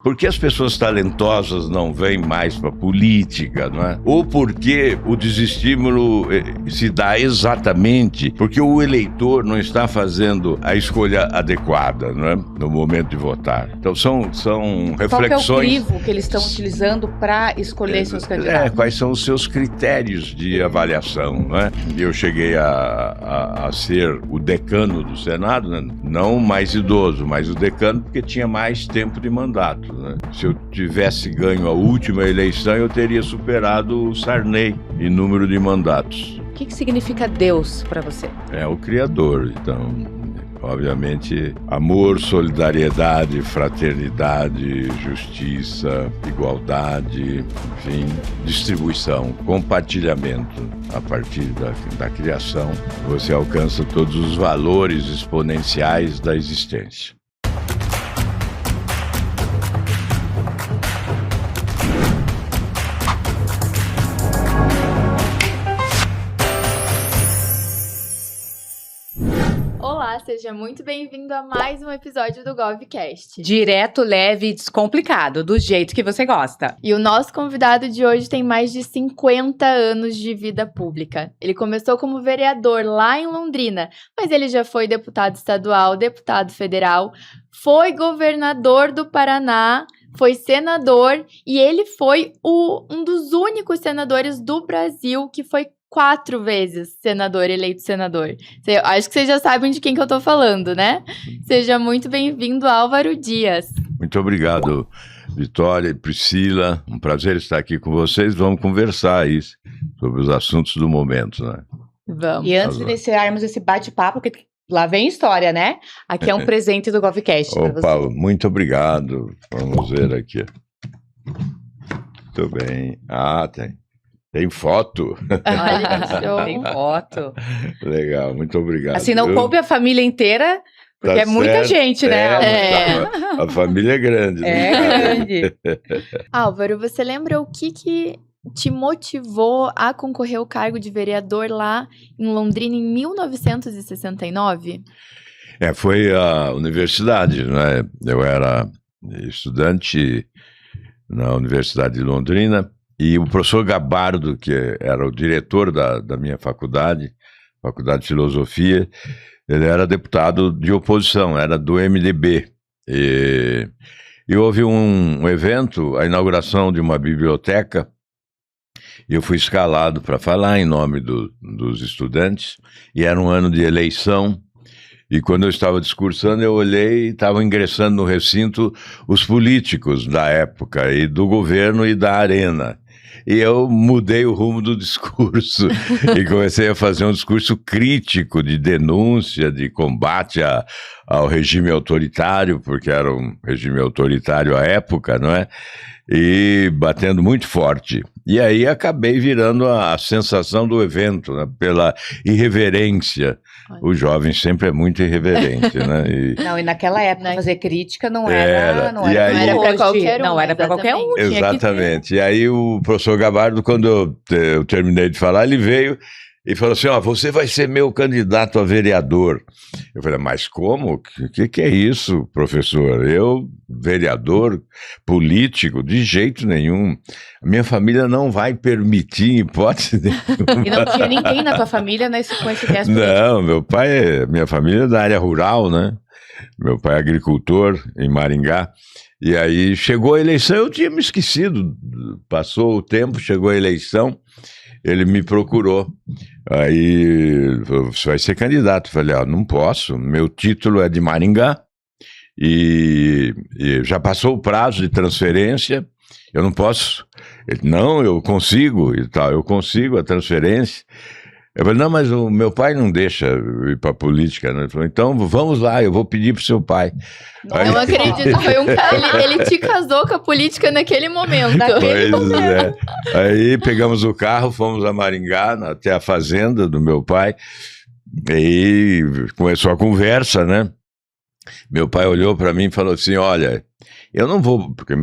Por que as pessoas talentosas não vêm mais para a política, não é? Ou porque o desestímulo se dá exatamente porque o eleitor não está fazendo a escolha adequada, não é? No momento de votar. Então são reflexões... Qual que é o crivo que eles estão utilizando para escolher seus candidatos? Quais são os seus critérios de avaliação, não é? Eu cheguei a ser o decano do Senado, né? Não o mais idoso, mas o decano porque tinha mais tempo de mandato. Se eu tivesse ganho a última eleição, eu teria superado o Sarney em número de mandatos. O que significa Deus para você? É o Criador, então, obviamente, amor, solidariedade, fraternidade, justiça, igualdade, enfim, distribuição, compartilhamento. A partir da criação, você alcança todos os valores exponenciais da existência. Olá, seja muito bem-vindo a mais um episódio do GovCast. Direto, leve e descomplicado, do jeito que você gosta. E o nosso convidado de hoje tem mais de 50 anos de vida pública. Ele começou como vereador lá em Londrina, mas ele já foi deputado estadual, deputado federal, foi governador do Paraná, foi senador e ele foi um dos únicos senadores do Brasil que foi 4 vezes eleito senador. Acho que vocês já sabem de quem que eu tô falando, né? Seja muito bem-vindo, Álvaro Dias. Muito obrigado, Vitória e Priscila. Um prazer estar aqui com vocês. Vamos conversar aí sobre os assuntos do momento, né? Vamos. E antes de iniciarmos esse bate-papo, porque lá vem história, né? Aqui é um presente do GovCast para você. Opa, muito obrigado. Vamos ver aqui. Muito bem. Tem foto? Olha, tem foto. Legal, muito obrigado. Assim, não coube a família inteira, porque é muita gente, né? A família é grande. É grande. Álvaro, você lembra o que te motivou a concorrer ao cargo de vereador lá em Londrina em 1969? Foi a universidade, né? Eu era estudante na Universidade de Londrina. E o professor Gabardo, que era o diretor da minha faculdade, Faculdade de Filosofia, ele era deputado de oposição, era do MDB. E houve um evento, a inauguração de uma biblioteca, e eu fui escalado para falar em nome dos estudantes, e era um ano de eleição. E quando eu estava discursando, eu olhei e estavam ingressando no recinto os políticos da época, e do governo e da arena. E eu mudei o rumo do discurso e comecei a fazer um discurso crítico de denúncia, de combate ao regime autoritário, porque era um regime autoritário à época, não é? E batendo muito forte. E aí acabei virando a sensação do evento, né? Pela irreverência. O jovem sempre é muito irreverente, né? E naquela época fazer crítica não era para qualquer um. Não era para qualquer um. Exatamente. E aí o professor Gabardo, quando eu terminei de falar, ele veio e falou assim, você vai ser meu candidato a vereador. Eu falei, mas como? O que é isso, professor? Eu, vereador, político, de jeito nenhum. Minha família não vai permitir, em hipótese nenhuma. E não tinha ninguém na tua família com esse gesto? Não, minha família é da área rural, né? Meu pai é agricultor em Maringá. E aí chegou a eleição, eu tinha me esquecido. Passou o tempo, chegou a eleição. Ele me procurou, aí você vai ser candidato. Eu falei, não posso, meu título é de Maringá e já passou o prazo de transferência, eu não posso. Ele, não, eu consigo e tal, eu consigo a transferência. Eu falei, não, mas o meu pai não deixa ir para a política, né? Ele falou, então vamos lá, eu vou pedir para o seu pai. Não acredito, foi ele te casou com a política naquele momento. Aí pegamos o carro, fomos a Maringá, até a fazenda do meu pai, e começou a conversa, né? Meu pai olhou para mim e falou assim, olha, eu não vou, porque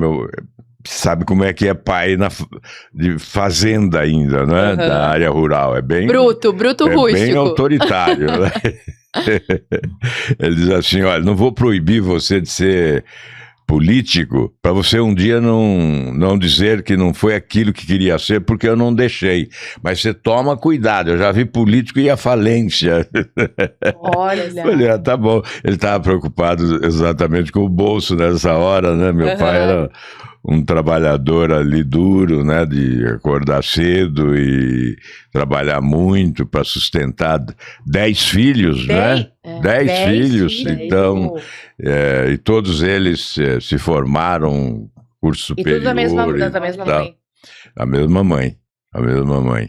sabe como é que é pai de fazenda ainda, né? Uhum. Da área rural. É bem... Bruto rústico. Bem autoritário, né? Ele diz assim, olha, não vou proibir você de ser político para você um dia não dizer que não foi aquilo que queria ser, porque eu não deixei. Mas você toma cuidado, eu já vi político ir à falência. Olha. Olha, tá bom. Ele estava preocupado exatamente com o bolso nessa hora, né? Meu pai era um trabalhador ali duro, né? De acordar cedo e trabalhar muito para sustentar 10 filhos, né? 10 filhos. Então, e todos eles se formaram, curso superior. E tudo da mesma mãe. A mesma mãe. A mesma mãe.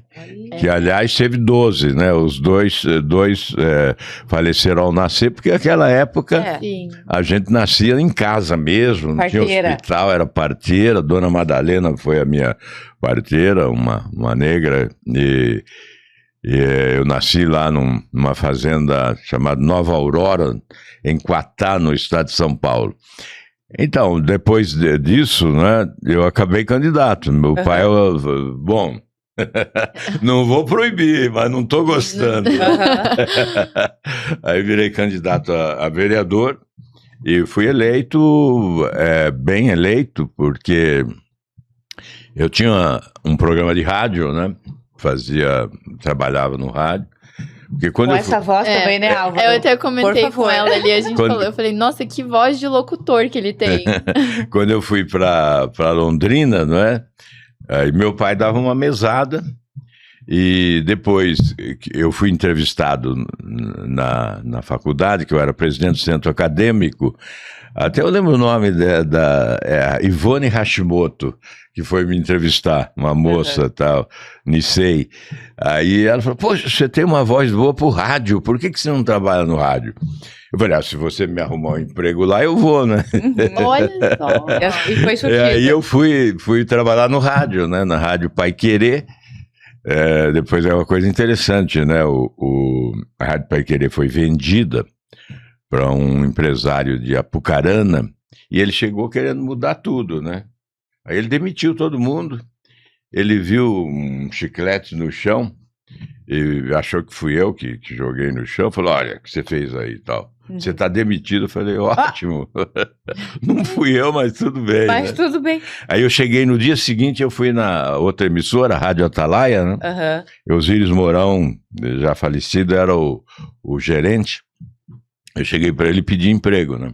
Que, aliás, teve 12, né? Os dois faleceram ao nascer, porque naquela época a gente nascia em casa mesmo, não tinha hospital, era parteira. Dona Madalena foi a minha parteira, uma negra, e eu nasci lá numa fazenda chamada Nova Aurora, em Quatá, no estado de São Paulo. Então, depois disso, né, eu acabei candidato. Meu pai, bom... não vou proibir, mas não estou gostando. Aí virei candidato a vereador e fui eleito, bem eleito, porque eu tinha um programa de rádio, né? Trabalhava no rádio. Porque quando com essa voz também, né, Álvaro? Eu até comentei com ela ali, a gente falou, eu falei, nossa, que voz de locutor que ele tem. Quando eu fui para Londrina, não é? Aí meu pai dava uma mesada e depois eu fui entrevistado na faculdade, que eu era presidente do centro acadêmico, até eu lembro o nome da Ivone Hashimoto, que foi me entrevistar, uma moça tal, Nisei. Aí ela falou, poxa, você tem uma voz boa pro rádio, por que você não trabalha no rádio? Eu falei, se você me arrumar um emprego lá, eu vou, né? Olha só. E foi surtido. Aí eu fui trabalhar no rádio, né? Na Rádio Pai Querer. Depois é uma coisa interessante, né? A Rádio Pai Querer foi vendida para um empresário de Apucarana e ele chegou querendo mudar tudo, né? Aí ele demitiu todo mundo. Ele viu um chiclete no chão e achou que fui eu que joguei no chão. Falou, olha, o que você fez aí e tal. Você está demitido. Eu falei, ótimo. Não fui eu, mas tudo bem. Mas né? tudo bem. Aí eu cheguei no dia seguinte, eu fui na outra emissora, a Rádio Atalaia, né? Osíris Mourão, já falecido, era o gerente. Eu cheguei para ele e pedi emprego, né?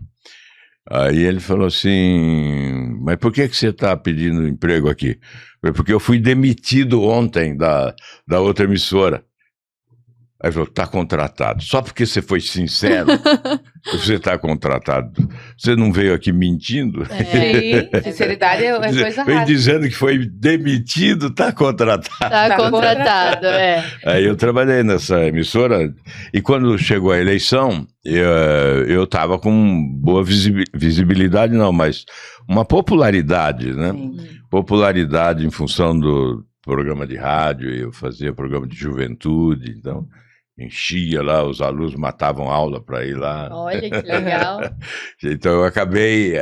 Aí ele falou assim, mas por que você está pedindo emprego aqui? Porque eu fui demitido ontem da outra emissora. Aí ele falou, está contratado. Só porque você foi sincero, você está contratado. Você não veio aqui mentindo? Sim, sinceridade é coisa Vem rara. dizendo que foi demitido, está contratado. Está contratado, Aí eu trabalhei nessa emissora e quando chegou a eleição, eu estava com boa visibilidade, não, mas uma popularidade, né? Sim. Popularidade em função do programa de rádio, eu fazia programa de juventude, então enchia lá, os alunos matavam aula para ir lá. Olha que legal. Então eu acabei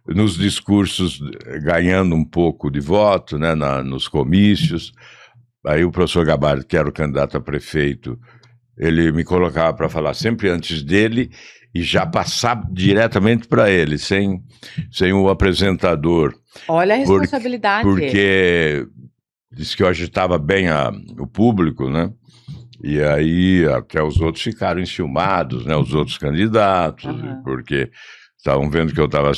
nos discursos ganhando um pouco de voto, né, nos comícios. Aí o professor Gabardo, que era o candidato a prefeito, ele me colocava para falar sempre antes dele e já passar diretamente para ele, sem o apresentador. Olha a responsabilidade. Porque disse que eu agitava bem o público, né? E aí até os outros ficaram enciumados, né? Os outros candidatos, porque estavam vendo que eu estava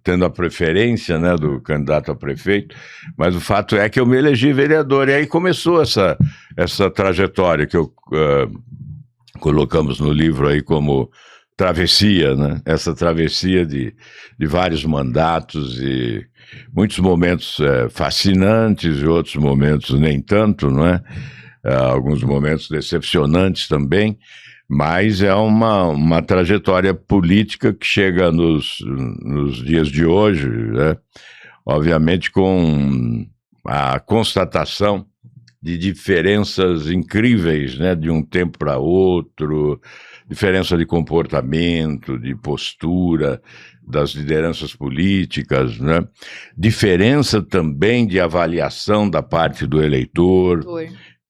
tendo a preferência, né, do candidato a prefeito, mas o fato é que eu me elegi vereador, e aí começou essa trajetória que colocamos no livro aí como travessia, né? Essa travessia de vários mandatos e muitos momentos fascinantes e outros momentos nem tanto, não é? Alguns momentos decepcionantes também, mas é uma trajetória política que chega nos dias de hoje, né? Obviamente com a constatação de diferenças incríveis, né? De um tempo para outro, diferença de comportamento, de postura das lideranças políticas, né? Diferença também de avaliação da parte do eleitor,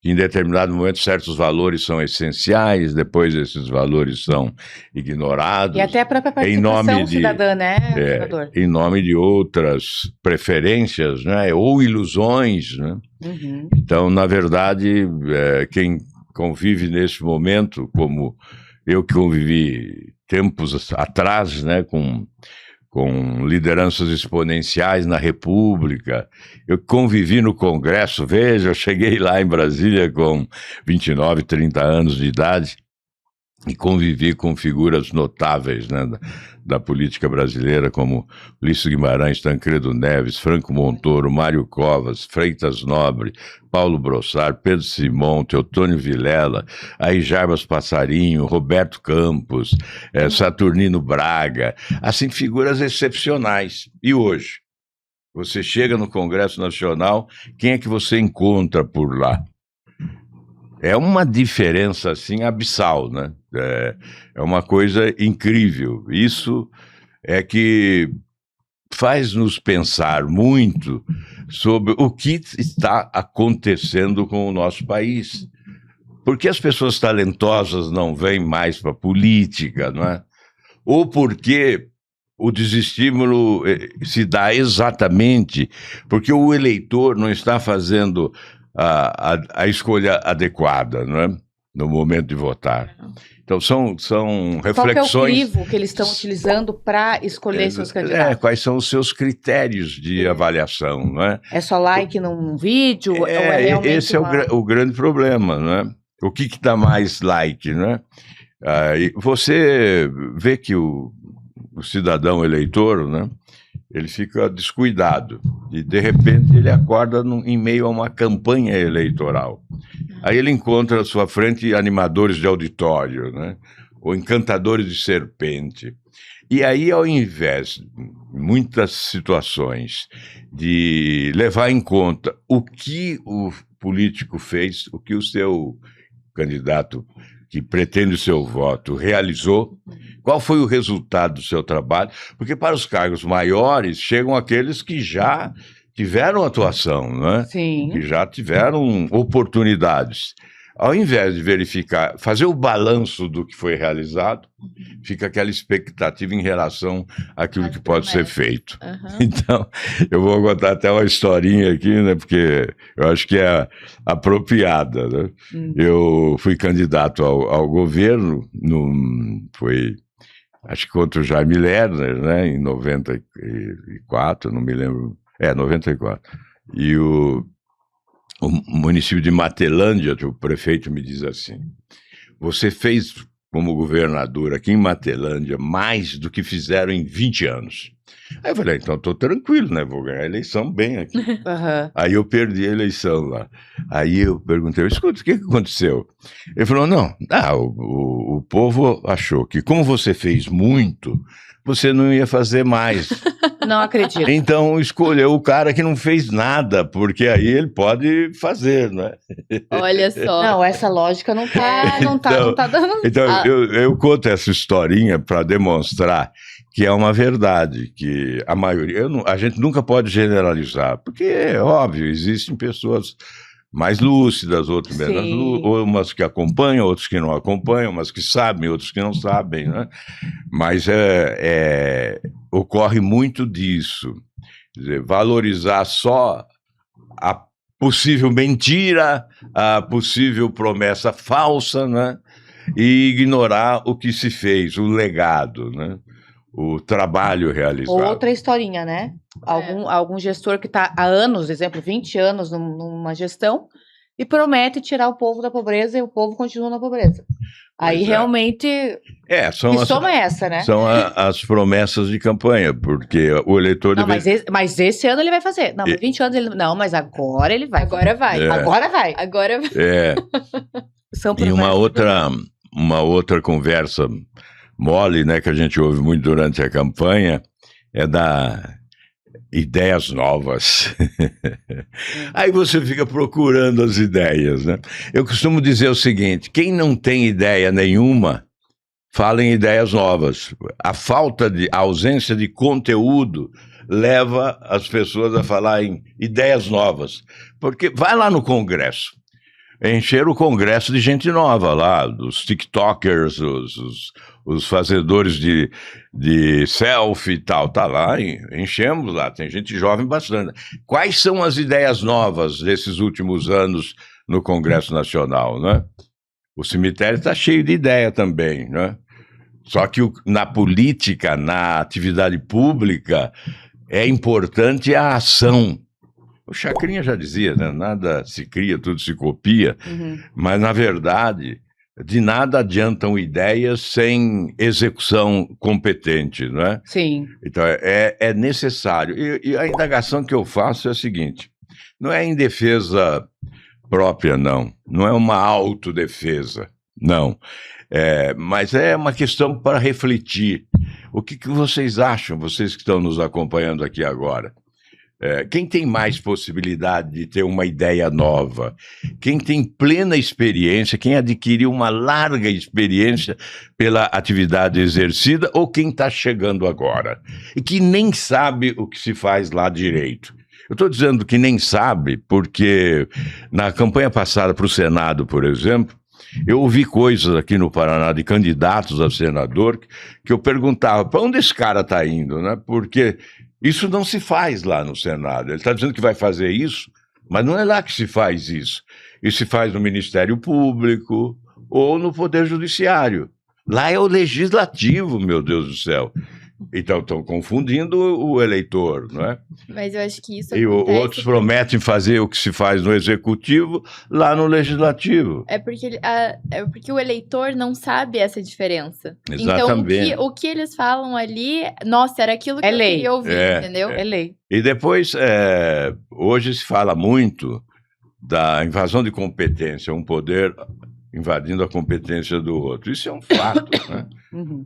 que em determinado momento certos valores são essenciais, depois esses valores são ignorados. E até a própria em nome participação de, cidadã, né, senador? em nome de outras preferências, né, ou ilusões, né? Uhum. Então, na verdade, quem convive nesse momento, como eu que convivi tempos atrás, né, com lideranças exponenciais na República. Eu convivi no Congresso, veja, eu cheguei lá em Brasília com 29, 30 anos de idade e convivi com figuras notáveis, né, da política brasileira, como Ulisses Guimarães, Tancredo Neves, Franco Montoro, Mário Covas, Freitas Nobre, Paulo Brossard, Pedro Simão, Teotônio Vilela, aí Jarbas Passarinho, Roberto Campos, Saturnino Braga, assim, figuras excepcionais. E hoje, você chega no Congresso Nacional, quem é que você encontra por lá? É uma diferença, assim, abissal, né? É uma coisa incrível. Isso é que faz nos pensar muito sobre o que está acontecendo com o nosso país. Por que as pessoas talentosas não vêm mais para a política, não é? Ou porque o desestímulo se dá exatamente porque o eleitor não está fazendo a escolha adequada, não é? No momento de votar. Então, são reflexões... Qual que é o crivo que eles estão utilizando para escolher seus candidatos? Quais são os seus critérios de avaliação, não é? É só like num vídeo? Ou é realmente esse é o grande problema, não é? O que dá mais like, não é? Você vê que o cidadão eleitor, né, ele fica descuidado e, de repente, ele acorda em meio a uma campanha eleitoral. Aí ele encontra à sua frente animadores de auditório, né, ou encantadores de serpente. E aí, ao invés, em muitas situações, de levar em conta o que o político fez, o que o seu candidato que pretende o seu voto realizou, qual foi o resultado do seu trabalho, porque para os cargos maiores chegam aqueles que já tiveram atuação, né? Sim. Que já tiveram oportunidades. Ao invés de verificar, fazer o balanço do que foi realizado, fica aquela expectativa em relação àquilo que pode ser feito. Uhum. Então, eu vou contar até uma historinha aqui, né, porque eu acho que é apropriada, né? Eu fui candidato ao governo, foi, acho que contra o Jaime Lerner, né, em 94, não me lembro, 94. E o município de Matelândia, o prefeito me diz assim: você fez como governador aqui em Matelândia mais do que fizeram em 20 anos. Aí eu falei, então estou tranquilo, né? Vou ganhar a eleição bem aqui. Uhum. Aí eu perdi a eleição lá. Aí eu perguntei, escuta, o que aconteceu? Ele falou, não, o povo achou que como você fez muito, você não ia fazer mais. Não acredito. Então escolheu o cara que não fez nada, porque aí ele pode fazer, né? Olha só. Não, essa lógica não tá dando... Então, eu conto essa historinha para demonstrar que é uma verdade, que a maioria... a gente nunca pode generalizar, porque é óbvio, existem pessoas mais lúcidas, outras menos lúcidas, umas que acompanham, outros que não acompanham, umas que sabem, outros que não sabem, né? Mas ocorre muito disso. Quer dizer, valorizar só a possível mentira, a possível promessa falsa, né? E ignorar o que se fez, o legado, né? O trabalho realizado. Outra historinha, né? Algum gestor que está há anos, exemplo, 20 anos numa gestão, e promete tirar o povo da pobreza e o povo continua na pobreza. Aí realmente... que soma é essa, né? São as promessas de campanha, porque o eleitor... Não, mas esse ano ele vai fazer. Não, mas 20 anos ele... Não, mas agora ele vai. Agora vai. Agora vai. Agora vai. São e uma outra conversa mole, né, que a gente ouve muito durante a campanha, é da ideias novas. Aí você fica procurando as ideias, né? Eu costumo dizer o seguinte, quem não tem ideia nenhuma, fala em ideias novas. A ausência de conteúdo leva as pessoas a falar em ideias novas. Porque vai lá no Congresso. encher o Congresso de gente nova lá, dos TikTokers, os fazedores de selfie e tal, tá lá, enchemos lá, tem gente jovem bastante. Quais são as ideias novas desses últimos anos no Congresso Nacional, né? O cemitério está cheio de ideia também, né? Só que na política, na atividade pública, é importante a ação. O Chacrinha já dizia, né? Nada se cria, tudo se copia, mas, na verdade, de nada adiantam ideias sem execução competente, não é? Sim. Então, é necessário. E a indagação que eu faço é a seguinte, não é em defesa própria, não. Não é uma autodefesa, não. Mas é uma questão para refletir. O que vocês acham, vocês que estão nos acompanhando aqui agora? Quem tem mais possibilidade de ter uma ideia nova? Quem tem plena experiência, quem adquiriu uma larga experiência pela atividade exercida, ou quem está chegando agora e que nem sabe o que se faz lá direito? Eu estou dizendo que nem sabe porque na campanha passada para o Senado, por exemplo, eu ouvi coisas aqui no Paraná de candidatos a senador que eu perguntava, para onde esse cara está indo, né? Porque isso não se faz lá no Senado. Ele está dizendo que vai fazer isso, mas não é lá que se faz isso. Isso se faz no Ministério Público ou no Poder Judiciário. Lá é o Legislativo, meu Deus do céu. Então estão confundindo o eleitor, não é? Mas eu acho que isso E outros prometem fazer o que se faz no Executivo lá no Legislativo. É porque o eleitor não sabe essa diferença. Exatamente. Então, o que eles falam ali, nossa, era aquilo que eu queria ouvir, entendeu? É lei. E depois, hoje se fala muito da invasão de competência, um poder invadindo a competência do outro. Isso é um fato, né?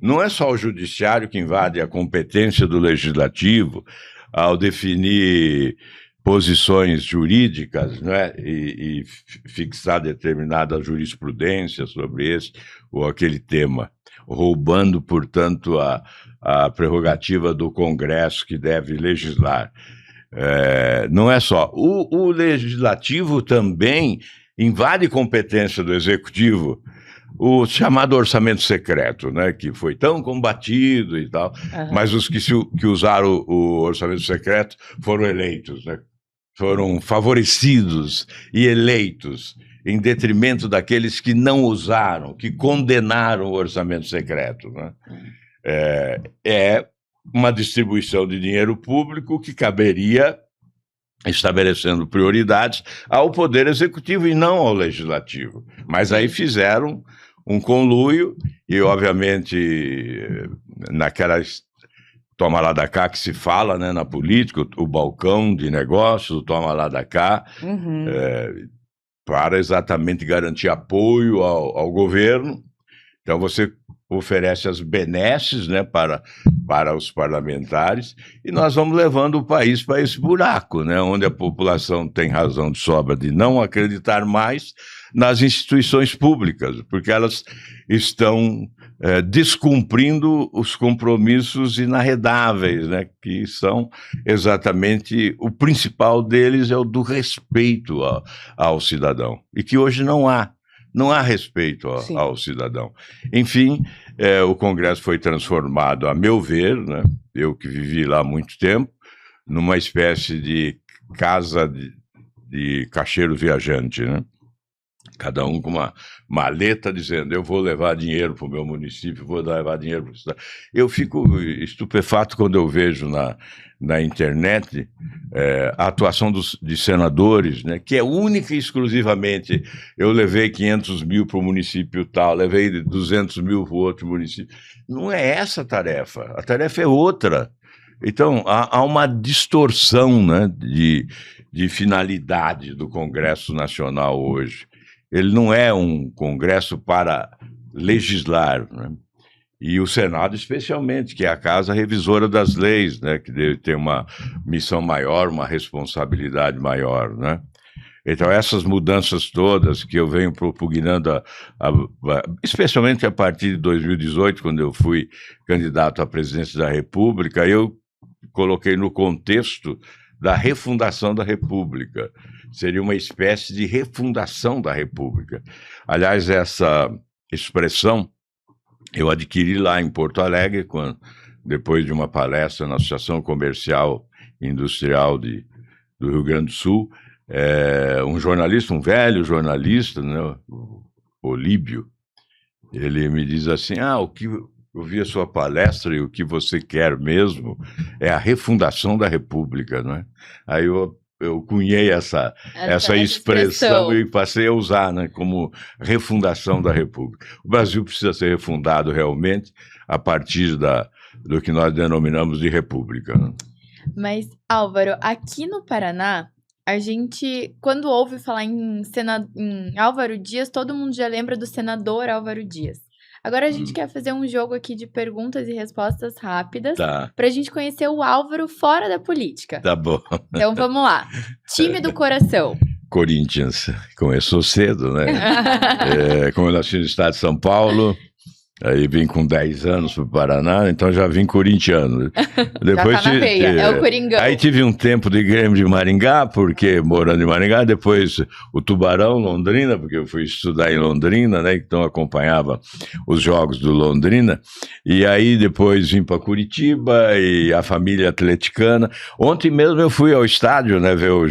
Não é só o judiciário que invade a competência do legislativo ao definir posições jurídicas, né? e fixar determinada jurisprudência sobre esse ou aquele tema, roubando, portanto, a prerrogativa do Congresso que deve legislar. Não é só. O legislativo também invade competência do executivo, o chamado orçamento secreto, né, que foi tão combatido e tal, mas os que usaram o orçamento secreto foram eleitos, né, foram favorecidos e eleitos em detrimento daqueles que não usaram, que condenaram o orçamento secreto, né? É uma distribuição de dinheiro público que caberia estabelecendo prioridades ao Poder Executivo e não ao Legislativo. Mas aí fizeram um conluio e, obviamente, naquela toma lá da cá que se fala, né, na política, o balcão de negócios, o toma lá da cá, para exatamente garantir apoio ao governo. Então, você oferece as benesses, né, para os parlamentares, e nós vamos levando o país para esse buraco, né, onde a população tem razão de sobra de não acreditar mais nas instituições públicas, porque elas estão descumprindo os compromissos inarredáveis, né, que são exatamente, o principal deles é o do respeito ao cidadão, e que hoje não há respeito ao cidadão. Enfim, o Congresso foi transformado, a meu ver, né, eu que vivi lá há muito tempo, numa espécie de casa de caixeiro viajante, né? Cada um com uma maleta dizendo, eu vou levar dinheiro para o meu município, vou levar dinheiro para o estado. Eu fico estupefato quando eu vejo na internet a atuação de senadores, né, que é única e exclusivamente, eu levei 500 mil para o município tal, levei 200 mil para o outro município. Não é essa a tarefa é outra. Então, há uma distorção, né, de finalidade do Congresso Nacional hoje. Ele não é um congresso para legislar, né? E o Senado especialmente, que é a casa revisora das leis, né? Que deve ter uma missão maior, uma responsabilidade maior, né? Então, essas mudanças todas que eu venho propugnando, especialmente a partir de 2018, quando eu fui candidato à presidência da República, eu coloquei no contexto da refundação da República. Seria uma espécie de refundação da República. Aliás, essa expressão eu adquiri lá em Porto Alegre, depois de uma palestra na Associação Comercial e Industrial do Rio Grande do Sul. Um jornalista, um velho jornalista, né, o Olíbio, ele me diz assim, o que eu vi a sua palestra e o que você quer mesmo é a refundação da República, não é? Aí eu cunhei essa expressão e passei a usar, né, como refundação da República. O Brasil precisa ser refundado realmente a partir do que nós denominamos de República, né? Mas, Álvaro, aqui no Paraná, a gente, quando ouve falar em Álvaro Dias, todo mundo já lembra do senador Álvaro Dias. Agora a gente quer fazer um jogo aqui de perguntas e respostas rápidas, pra gente conhecer o Álvaro fora da política. Tá bom. Então vamos lá. Time do coração. Corinthians. Começou cedo, né? Como eu nasci no estado de São Paulo, aí vim com 10 anos para o Paraná, então já vim corintiano. Depois já tá na veia, é o Coringão. Aí tive um tempo de Grêmio de Maringá, porque morando em Maringá, depois o Tubarão, Londrina, porque eu fui estudar em Londrina, né, então acompanhava os jogos do Londrina, e aí depois vim para Curitiba e a família atleticana. Ontem mesmo eu fui ao estádio, né, ver o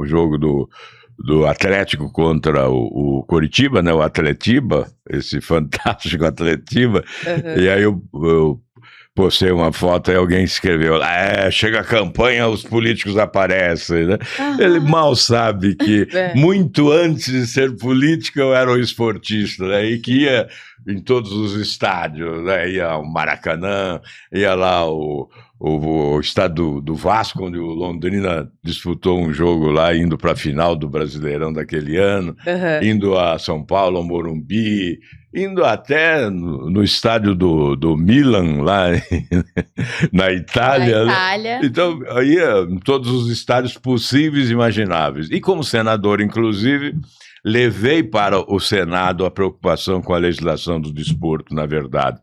jogo do Atlético contra o Coritiba, né, o Atletiba, esse fantástico Atletiba, e aí eu postei uma foto e alguém escreveu lá, chega a campanha, os políticos aparecem, né? Ele mal sabe que muito antes de ser político eu era um esportista, né, e que ia em todos os estádios, né, ia ao Maracanã, ia lá o estado do Vasco, onde o Londrina disputou um jogo lá, indo para a final do Brasileirão daquele ano, indo a São Paulo, ao Morumbi, indo até no estádio do Milan, lá na Itália. Né? Então, ia em todos os estádios possíveis e imagináveis. E como senador, inclusive, levei para o Senado a preocupação com a legislação do desporto, na verdade.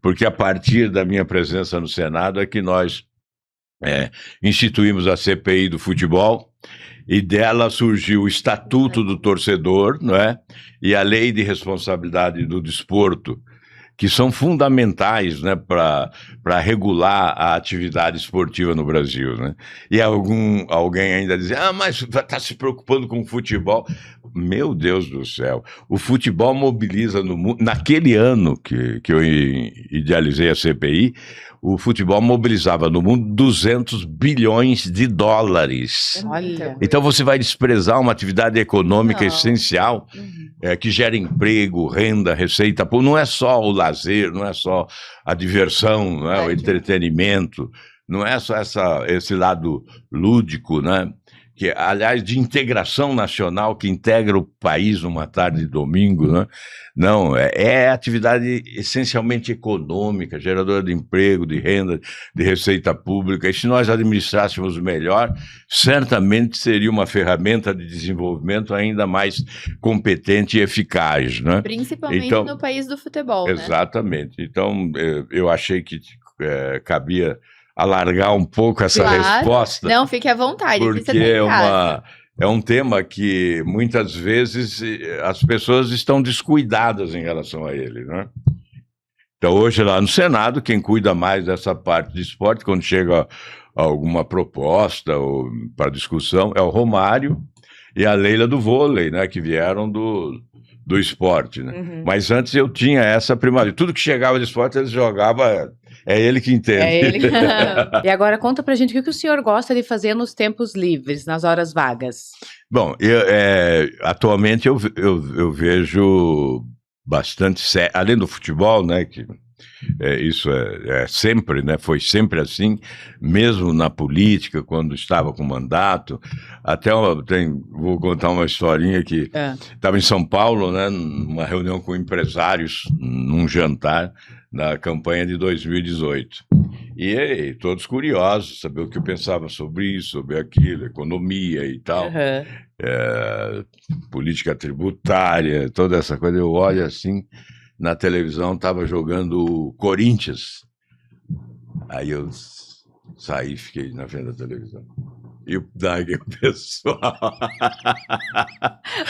Porque a partir da minha presença no Senado é que nós instituímos a CPI do futebol, e dela surgiu o Estatuto do Torcedor, não é? E a Lei de Responsabilidade do Desporto, que são fundamentais, né, para regular a atividade esportiva no Brasil, né? E alguém ainda diz, mas está se preocupando com o futebol. Meu Deus do céu, o futebol mobiliza no mundo. Naquele ano que eu idealizei a CPI, o futebol mobilizava no mundo 200 bilhões de dólares. Olha. Então você vai desprezar uma atividade econômica essencial, que gera emprego, renda, receita. Não é só o lazer, não é só a diversão, não é? O entretenimento, não é só esse lado lúdico, né? Que, aliás, de integração nacional, que integra o país numa tarde de domingo, né? Não, é atividade essencialmente econômica, geradora de emprego, de renda, de receita pública, e se nós administrássemos melhor, certamente seria uma ferramenta de desenvolvimento ainda mais competente e eficaz, né? Principalmente no país do futebol, exatamente. Né? Então, eu achei que cabia alargar um pouco essa resposta. Não, fique à vontade. Porque é um tema que muitas vezes as pessoas estão descuidadas em relação a ele, né? Então hoje lá no Senado, quem cuida mais dessa parte de esporte, quando chega alguma proposta para discussão, é o Romário e a Leila do vôlei, né? Que vieram do esporte, né? Mas antes eu tinha essa primazia. Tudo que chegava de esporte, eles jogavam... É ele que entende. É ele que... E agora conta pra gente o que o senhor gosta de fazer nos tempos livres, nas horas vagas. Bom, atualmente eu vejo bastante série, além do futebol, né, que isso é sempre, né, foi sempre assim, mesmo na política, quando estava com mandato. Até vou contar uma historinha que estava em São Paulo, né, numa reunião com empresários, num jantar, na campanha de 2018. E todos curiosos, saber o que eu pensava sobre isso, sobre aquilo, economia e tal, política tributária, toda essa coisa. Eu olho assim, na televisão estava jogando o Corinthians. Aí eu saí e fiquei na frente da televisão. E daí o pessoal...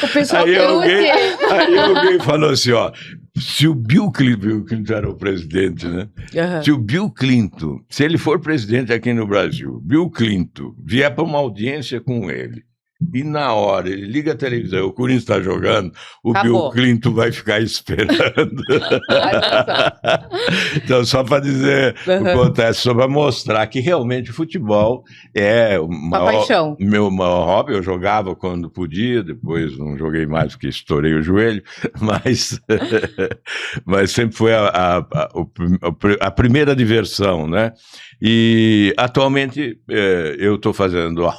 O pessoal Aí alguém, quer aí alguém falou assim, ó, se o Bill Clinton era o presidente, né? Aham. Se o Bill Clinton, se ele for presidente aqui no Brasil, Bill Clinton vier para uma audiência com ele, e na hora ele liga a televisão, o Corinthians está jogando, o Acabou. Bill Clinton vai ficar esperando. Então, só para dizer o que acontece, só para mostrar que realmente o futebol é Uma paixão. meu maior hobby. Eu jogava quando podia, depois não joguei mais porque estourei o joelho, mas, mas sempre foi a primeira diversão, né? E atualmente eu estou fazendo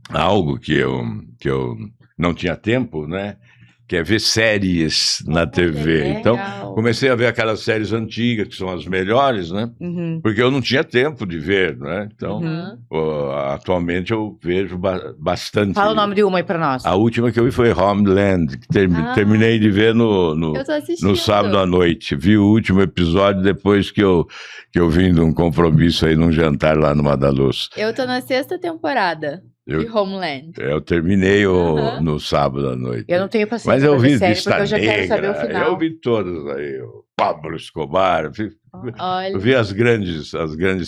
algo que eu não tinha tempo, né? Que é ver séries na TV. Então, comecei a ver aquelas séries antigas, que são as melhores, né? Uhum. Porque eu não tinha tempo de ver, né? Então, Uhum. atualmente eu vejo bastante. Fala o nome de uma aí pra nós. A última que eu vi foi Homeland, que terminei de ver Eu tô assistindo. no sábado à noite. Vi o último episódio depois que eu vim de um compromisso aí num jantar lá no Madaluz. Eu tô na 6ª temporada de Homeland. Eu terminei no sábado à noite. Eu não tenho paciência Mas eu pra ver vi série, Lista porque eu já quero saber o Negra, final. eu vi todas aí, o Pablo Escobar, Olha, eu vi as grandes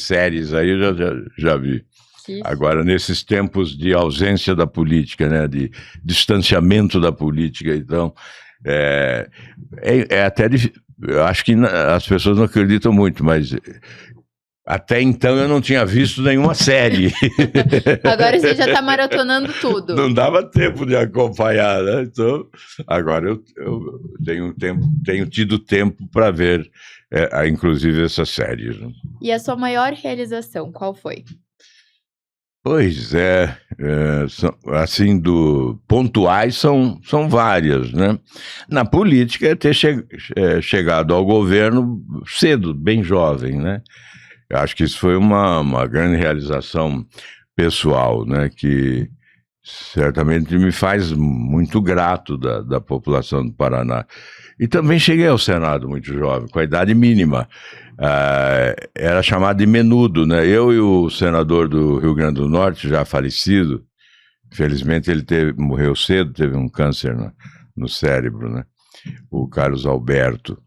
séries aí, eu já vi. que Agora, nesses tempos de ausência da política, né, de distanciamento da política, então, é até difícil. Eu acho que as pessoas não acreditam muito, mas até então eu não tinha visto nenhuma série. Agora você já tá maratonando tudo. Não dava tempo de acompanhar, né? Então, agora eu tenho tido tempo para ver, inclusive, essas séries. Né? E a sua maior realização, qual foi? Pois assim, pontuais são várias, né? Na política é ter chegado ao governo cedo, bem jovem, né? Eu acho que isso foi uma grande realização pessoal, né? Que certamente me faz muito grato da população do Paraná. E também cheguei ao Senado muito jovem, com a idade mínima. Era chamado de menudo, né? Eu e o senador do Rio Grande do Norte, já falecido, infelizmente ele morreu cedo, teve um câncer no cérebro, né? O Carlos Alberto.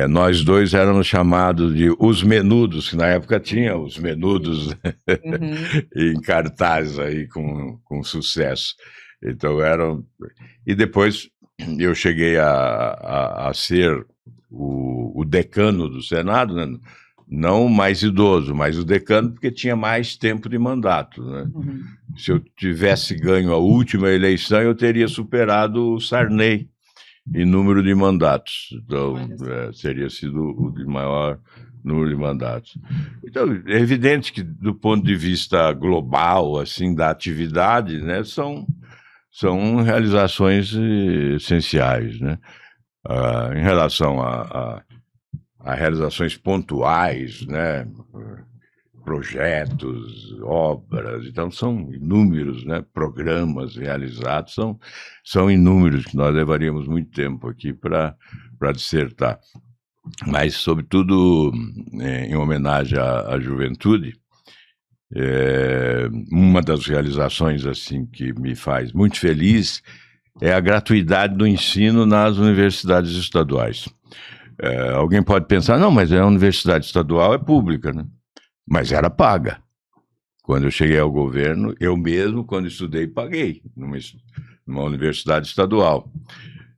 Nós dois éramos chamados de os menudos, que na época tinha os menudos em cartaz aí com sucesso. Então E depois eu cheguei a ser o decano do Senado, né? Não o mais idoso, mas o decano, porque tinha mais tempo de mandato, né? Se eu tivesse ganho a última eleição, eu teria superado o Sarney em número de mandatos. Então, seria sido o de maior número de mandatos. Então, é evidente que, do ponto de vista global, assim, da atividade, né, são realizações essenciais, né? Em relação a realizações pontuais, né? Projetos, obras, então são inúmeros, né, programas realizados, são inúmeros, que nós levaríamos muito tempo aqui para dissertar. Mas, sobretudo, em homenagem à juventude, uma das realizações assim que me faz muito feliz é a gratuidade do ensino nas universidades estaduais. Alguém pode pensar, não, mas a universidade estadual é pública, né? Mas era paga. Quando eu cheguei ao governo, eu mesmo, quando estudei, paguei numa universidade estadual.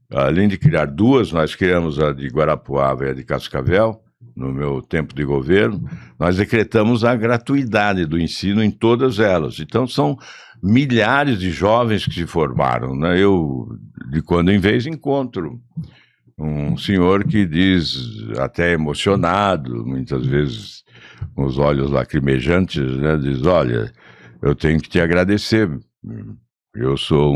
Além de criar duas, nós criamos a de Guarapuava e a de Cascavel, no meu tempo de governo, nós decretamos a gratuidade do ensino em todas elas. Então, são milhares de jovens que se formaram, né? Eu, de quando em vez, encontro um senhor que diz, até emocionado, muitas vezes com os olhos lacrimejantes, né, diz, olha, eu tenho que te agradecer, eu sou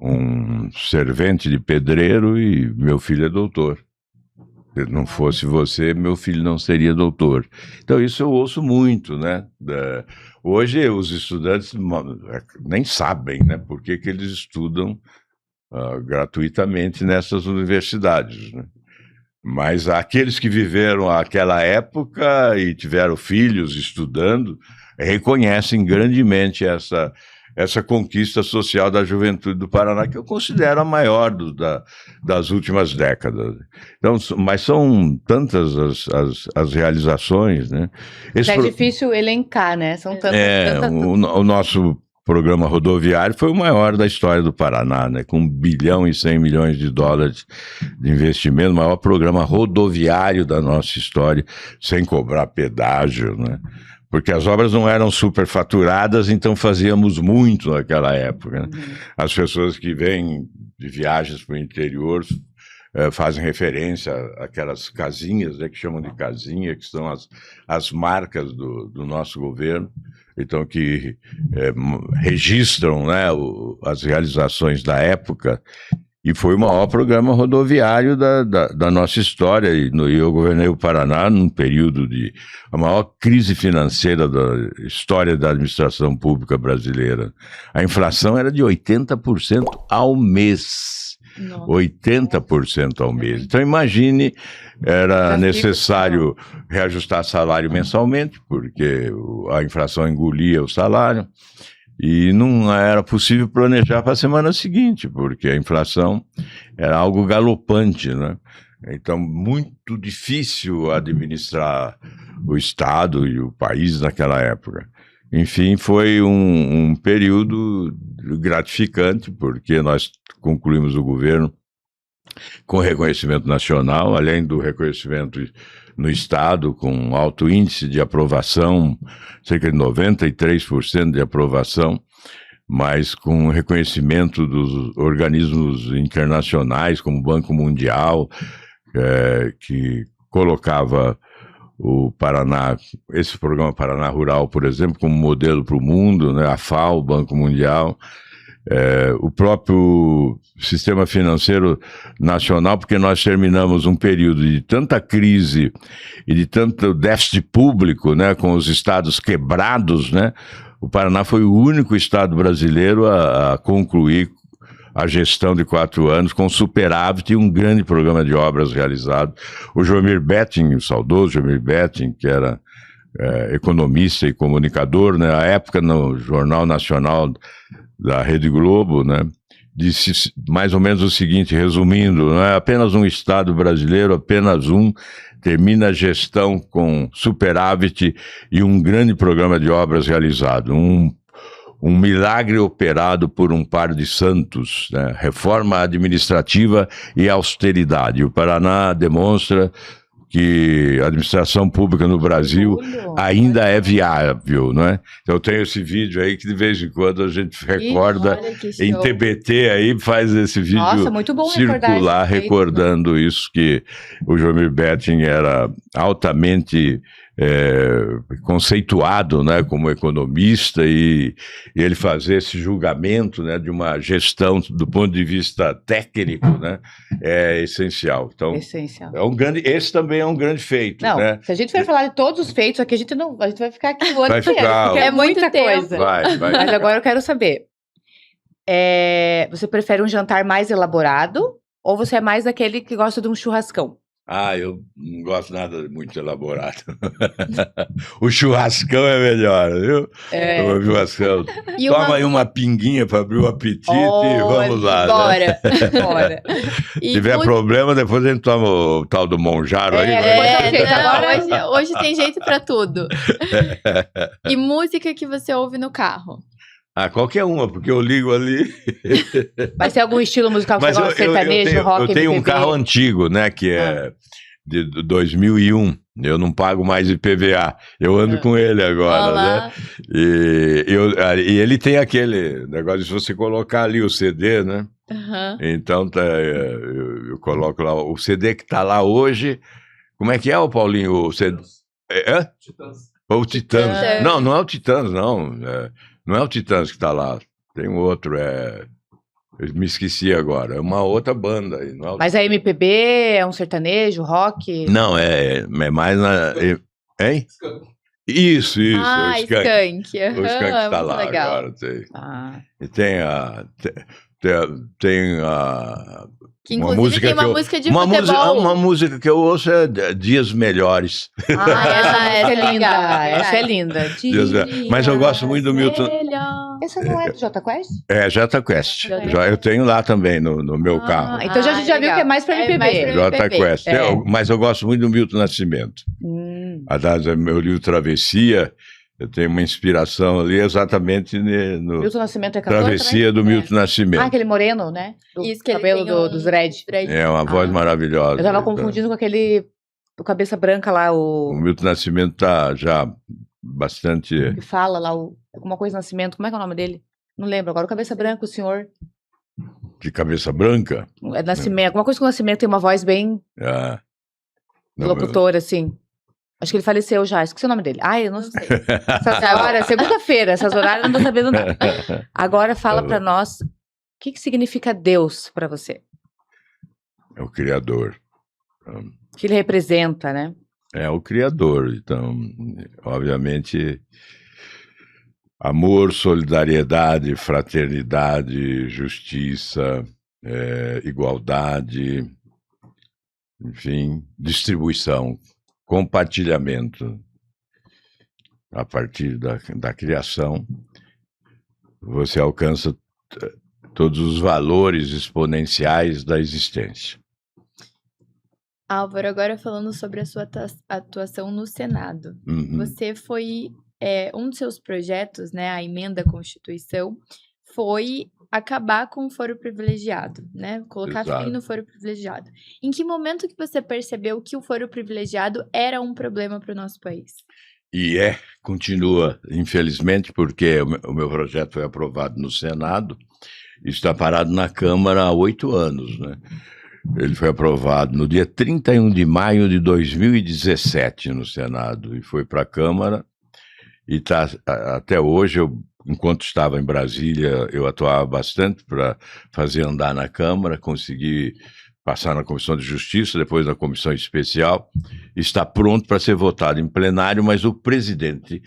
um servente de pedreiro e meu filho é doutor. Se não fosse você, meu filho não seria doutor. Então, isso eu ouço muito, né? Hoje, os estudantes nem sabem, né, por que eles estudam gratuitamente nessas universidades, né? Mas aqueles que viveram aquela época e tiveram filhos estudando, reconhecem grandemente essa conquista social da juventude do Paraná, que eu considero a maior das últimas décadas. Então, mas são tantas as realizações, né? É difícil elencar, né? São tantas. O nosso programa rodoviário foi o maior da história do Paraná, né? Com 1 bilhão e 100 milhões de dólares de investimento, o maior programa rodoviário da nossa história, sem cobrar pedágio, né? Porque as obras não eram superfaturadas, então fazíamos muito naquela época, né? As pessoas que vêm de viagens para o interior fazem referência àquelas casinhas, né, que chamam de casinha, que são as marcas do nosso governo, então que registram, né, as realizações da época. E foi o maior programa rodoviário da nosse história. E eu governei o Paraná num período de a maior crise financeira da história da administração pública brasileira. A inflação era de 80% ao mês. Nossa. 80% ao mês. Então, imagine, era necessário reajustar salário mensalmente, porque a inflação engolia o salário. E não era possível planejar para a semana seguinte, porque a inflação era algo galopante, né? Então, muito difícil administrar o Estado e o país naquela época. Enfim, foi um período gratificante, porque nós concluímos o governo com reconhecimento nacional, além do reconhecimento no Estado, com alto índice de aprovação, cerca de 93% de aprovação, mas com reconhecimento dos organismos internacionais, como o Banco Mundial, que colocava o Paraná, esse programa Paraná Rural, por exemplo, como modelo para o mundo, né? A FAO, o Banco Mundial, o próprio sistema financeiro nacional, porque nós terminamos um período de tanta crise e de tanto déficit público, né, com os estados quebrados, né? O Paraná foi o único estado brasileiro a concluir a gestão de 4 anos com superávit e um grande programa de obras realizado. O Joemir Betting, o saudoso Joemir Betting, que era economista e comunicador, né, à época no Jornal Nacional da Rede Globo, né, disse mais ou menos o seguinte, resumindo, não é apenas um estado brasileiro, apenas um, termina a gestão com superávit e um grande programa de obras realizado, um milagre operado por um par de santos, né? Reforma administrativa e austeridade. O Paraná demonstra que a administração pública no Brasil ainda é viável, não é? Então eu tenho esse vídeo aí que de vez em quando a gente recorda em TBT aí, faz esse vídeo. Nossa, muito bom circular recordando isso, que o Joemir Betting era altamente conceituado, né, como economista, e ele fazer esse julgamento, né, de uma gestão do ponto de vista técnico, né, é essencial. Então, esse também é um grande feito. Não, né? Se a gente for falar de todos os feitos aqui, a gente vai ficar aqui o ano inteiro, porque é muita coisa. Vai. Mas agora eu quero saber, você prefere um jantar mais elaborado ou você é mais daquele que gosta de um churrascão? Eu não gosto nada muito elaborado. O churrascão é melhor, viu? O churrascão. Toma aí uma pinguinha para abrir o apetite e vamos lá. Bora, né? Bora. Se tiver problema, depois a gente toma o tal do monjaro aí. Hoje tem jeito para tudo. E música que você ouve no carro? Qualquer uma, porque eu ligo ali. Mas tem algum estilo musical que você gosta? Sertanejo, rock, eu tenho um carro antigo, né, que é de 2001. Eu não pago mais IPVA. Eu ando com ele agora, né? E ele tem aquele negócio de você colocar ali o CD, né? Então, eu coloco lá o CD que tá lá hoje. Como é que é, Paulinho? O CD... Titãs. O Titãs. Não é o Titãs, não. Não é o Titãs que está lá, tem um outro, eu me esqueci agora, é uma outra banda. Não é Mas é MPB, é um sertanejo, rock? Não, é mais na... Hein? Isso, o Skank. O Skank está lá legal. agora. E tem tem a... Que inclusive tem uma música de uma futebol. uma música que eu ouço é Dias Melhores. Essa é linda. legal, Essa é linda. Mas eu gosto muito do Milton. Essa não é do Jota Quest? É, Jota Quest. Eu tenho lá também no meu carro. Então a gente já viu que é mais pra MPB. Jota Quest. Mas eu gosto muito do Milton Nascimento. Aliás, meu livro Travessia, eu tenho uma inspiração ali exatamente no Milton Nascimento é cantor Travessia também? do Milton Nascimento. Aquele moreno, né? Do Isso, que ele cabelo tem dos dread. É uma voz maravilhosa. Eu tava confundindo com aquele do cabeça branca lá, O Milton Nascimento tá já bastante... que fala lá, alguma coisa Nascimento. Como é que é o nome dele? Não lembro agora. O cabeça branca, o senhor. De cabeça branca? É Nascimento. Alguma coisa com Nascimento tem uma voz bem locutora, assim. Acho que ele faleceu já. Esqueci o nome dele. Eu não sei. Essas horas, segunda-feira, essas horárias eu não tô sabendo nada. Agora fala pra nós, o que significa Deus pra você? É o Criador. O que ele representa, né? É o Criador. Então, obviamente, amor, solidariedade, fraternidade, justiça, igualdade, enfim, distribuição, compartilhamento. A partir da criação, você alcança todos os valores exponenciais da existência. Álvaro, agora falando sobre a sua atuação no Senado. Você foi, um dos seus projetos, né, a emenda à Constituição, foi acabar com o foro privilegiado, né? Colocar fim no foro privilegiado. Em que momento que você percebeu que o foro privilegiado era um problema para o nosso país? E continua, infelizmente, porque o meu projeto foi aprovado no Senado e está parado na Câmara há 8 anos, né? Ele foi aprovado no dia 31 de maio de 2017 no Senado e foi para a Câmara e tá, até hoje, enquanto estava em Brasília, eu atuava bastante para fazer andar na Câmara, consegui passar na Comissão de Justiça, depois na Comissão Especial, está pronto para ser votado em plenário, mas o presidente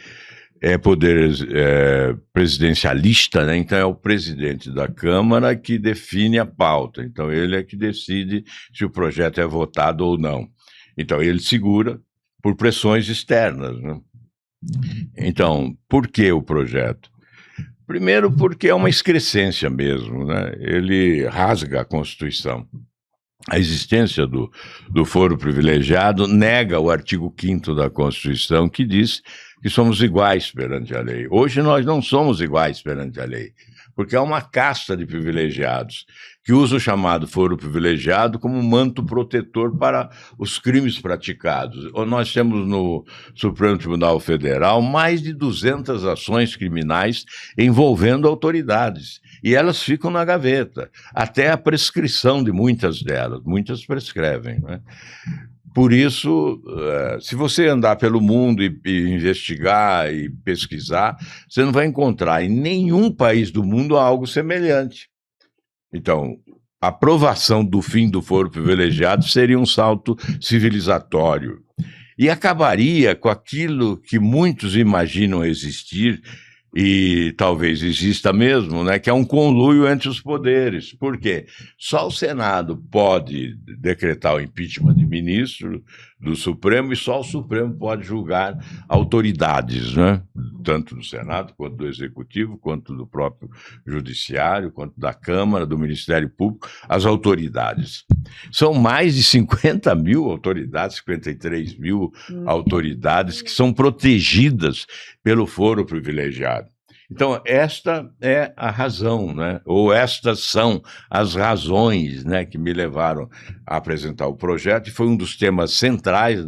é poder presidencialista, né? Então é o presidente da Câmara que define a pauta, então ele é que decide se o projeto é votado ou não. Então ele segura por pressões externas, né? Então, por que o projeto? Primeiro porque é uma excrescência mesmo, né? Ele rasga a Constituição. A existência do foro privilegiado nega o artigo 5º da Constituição, que diz que somos iguais perante a lei. Hoje nós não somos iguais perante a lei, porque há uma casta de privilegiados que usa o chamado foro privilegiado como manto protetor para os crimes praticados. Nós temos no Supremo Tribunal Federal mais de 200 ações criminais envolvendo autoridades, e elas ficam na gaveta, até a prescrição de muitas delas, muitas prescrevem, né? Por isso, se você andar pelo mundo e investigar e pesquisar, você não vai encontrar em nenhum país do mundo algo semelhante. Então, a aprovação do fim do foro privilegiado seria um salto civilizatório e acabaria com aquilo que muitos imaginam existir, e talvez exista mesmo, né, que é um conluio entre os poderes. Por quê? Só o Senado pode decretar o impeachment de ministro do Supremo e só o Supremo pode julgar autoridades, né, tanto do Senado, quanto do Executivo, quanto do próprio Judiciário, quanto da Câmara, do Ministério Público, as autoridades. São mais de 50 mil autoridades, 53 mil autoridades que são protegidas pelo foro privilegiado. Então, esta é a razão, né? Ou estas são as razões, né, que me levaram a apresentar o projeto, e foi um dos temas centrais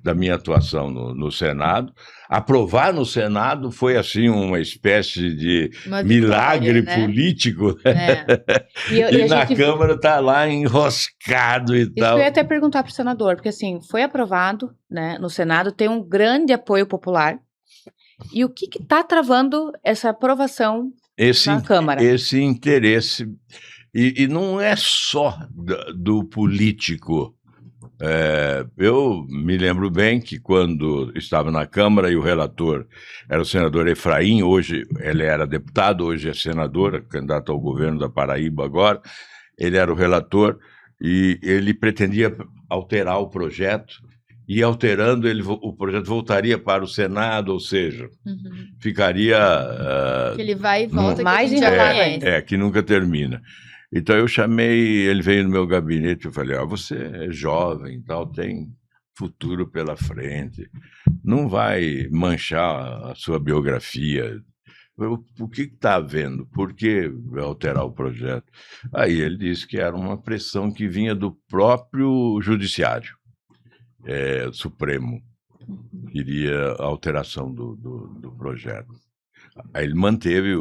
da minha atuação no Senado. Aprovar no Senado foi, assim, uma espécie de milagre, né, político. E na Câmara está lá enroscado e tal. Eu ia até perguntar para o senador, porque, assim, foi aprovado, né, no Senado, tem um grande apoio popular. E o que está travando essa aprovação na Câmara? Esse interesse, e não é só do político Eu me lembro bem que quando estava na Câmara e o relator era o senador Efraim, hoje ele era deputado, hoje é senador, candidato ao governo da Paraíba agora, ele era o relator e ele pretendia alterar o projeto, e alterando, o projeto voltaria para o Senado, ou seja, ficaria... Que ele vai e volta, mais que a gente já enrolado conhece. que nunca termina. Então eu chamei, ele veio no meu gabinete, eu falei, você é jovem, tal, tem futuro pela frente, não vai manchar a sua biografia. O que está havendo? Por que alterar o projeto? Aí ele disse que era uma pressão que vinha do próprio judiciário. Supremo queria a alteração do projeto. Aí ele manteve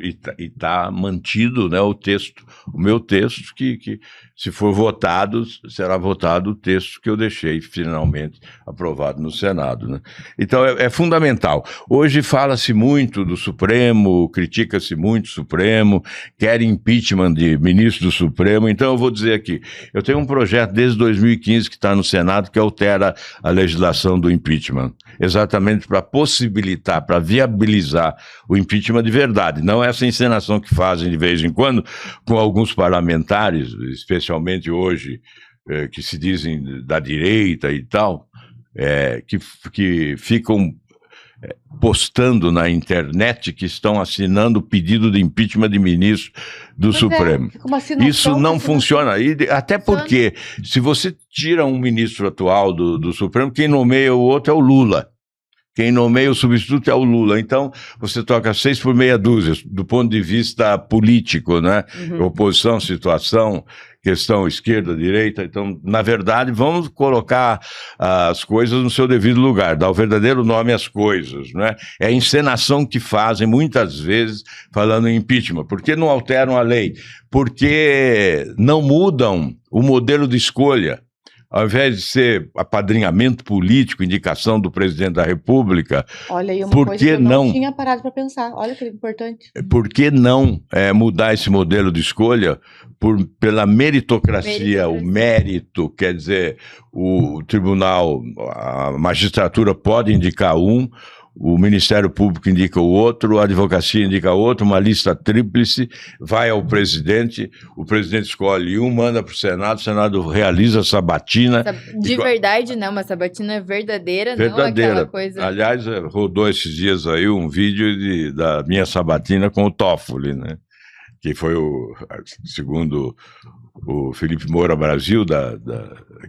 e está mantido, né, o texto, o meu texto, que se for votado, será votado o texto que eu deixei finalmente aprovado no Senado, né? Então é fundamental. Hoje fala-se muito do Supremo, critica-se muito o Supremo, quer impeachment de ministro do Supremo. Então eu vou dizer aqui, eu tenho um projeto desde 2015 que está no Senado que altera a legislação do impeachment, exatamente para possibilitar, para viabilizar o impeachment de verdade, não essa encenação que fazem de vez em quando com alguns parlamentares, especialmente hoje, que se dizem da direita e tal, que ficam postando na internet que estão assinando o pedido de impeachment de ministro do Supremo. Isso não funciona, até porque se você tira um ministro atual do Supremo, quem nomeia o outro é o Lula. Quem nomeia o substituto é o Lula. Então, você toca 6 por meia dúzia, do ponto de vista político, né? Oposição, situação, questão esquerda, direita. Então, na verdade, vamos colocar as coisas no seu devido lugar, dar o verdadeiro nome às coisas, né? É a encenação que fazem, muitas vezes, falando em impeachment. Por que não alteram a lei? Porque não mudam o modelo de escolha. Ao invés de ser apadrinhamento político, indicação do presidente da República, olha aí, uma por coisa que que eu não não tinha parado para pensar. Olha que importante. Por que não mudar esse modelo de escolha pela meritocracia, o mérito, quer dizer, o tribunal, a magistratura pode indicar um, o Ministério Público indica o outro, a advocacia indica outro, uma lista tríplice, vai ao presidente, o presidente escolhe um, manda para o Senado realiza a sabatina. De verdade, né? Uma sabatina verdadeira, não aquela coisa... Aliás, rodou esses dias aí um vídeo da minha sabatina com o Toffoli, né? Que foi segundo o Felipe Moura Brasil,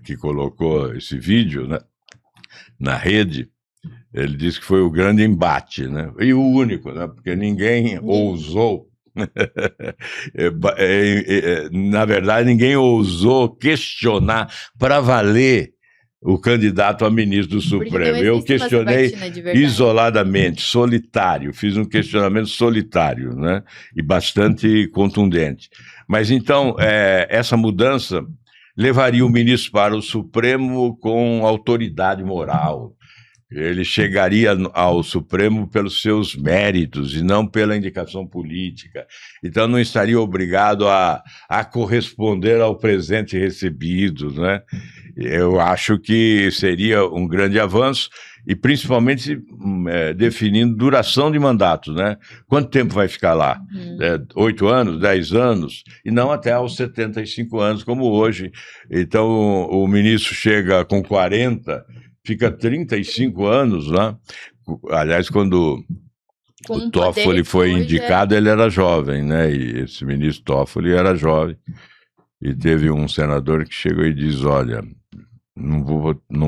que colocou esse vídeo, né, na rede. Ele disse que foi o grande embate, né? E o único, né? Porque ninguém ousou, na verdade, ninguém ousou questionar para valer o candidato a ministro do Supremo. Eu questionei isoladamente, solitário, fiz um questionamento solitário, né? E bastante contundente. Mas então, essa mudança levaria o ministro para o Supremo com autoridade moral. Ele chegaria ao Supremo pelos seus méritos e não pela indicação política. Então, não estaria obrigado a corresponder ao presente recebido, né? Eu acho que seria um grande avanço e, principalmente, definindo duração de mandato, né? Quanto tempo vai ficar lá? 8 anos, 10 anos? E não até aos 75 anos, como hoje. Então, o ministro chega com 40... fica 35 anos lá. Aliás, quando o Toffoli foi indicado, ele era jovem, né? E esse ministro Toffoli era jovem. E teve um senador que chegou e diz, olha, não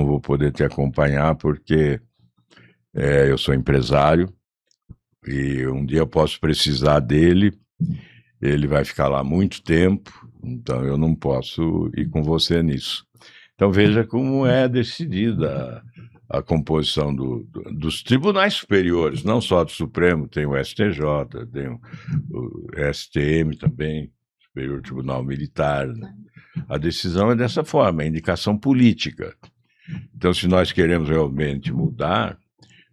vou poder te acompanhar porque eu sou empresário e um dia eu posso precisar dele, ele vai ficar lá muito tempo, então eu não posso ir com você nisso. Então veja como é decidida a composição dos tribunais superiores, não só do Supremo, tem o STJ, tem o STM também, Superior Tribunal Militar. Né? A decisão é dessa forma, é indicação política. Então, se nós queremos realmente mudar,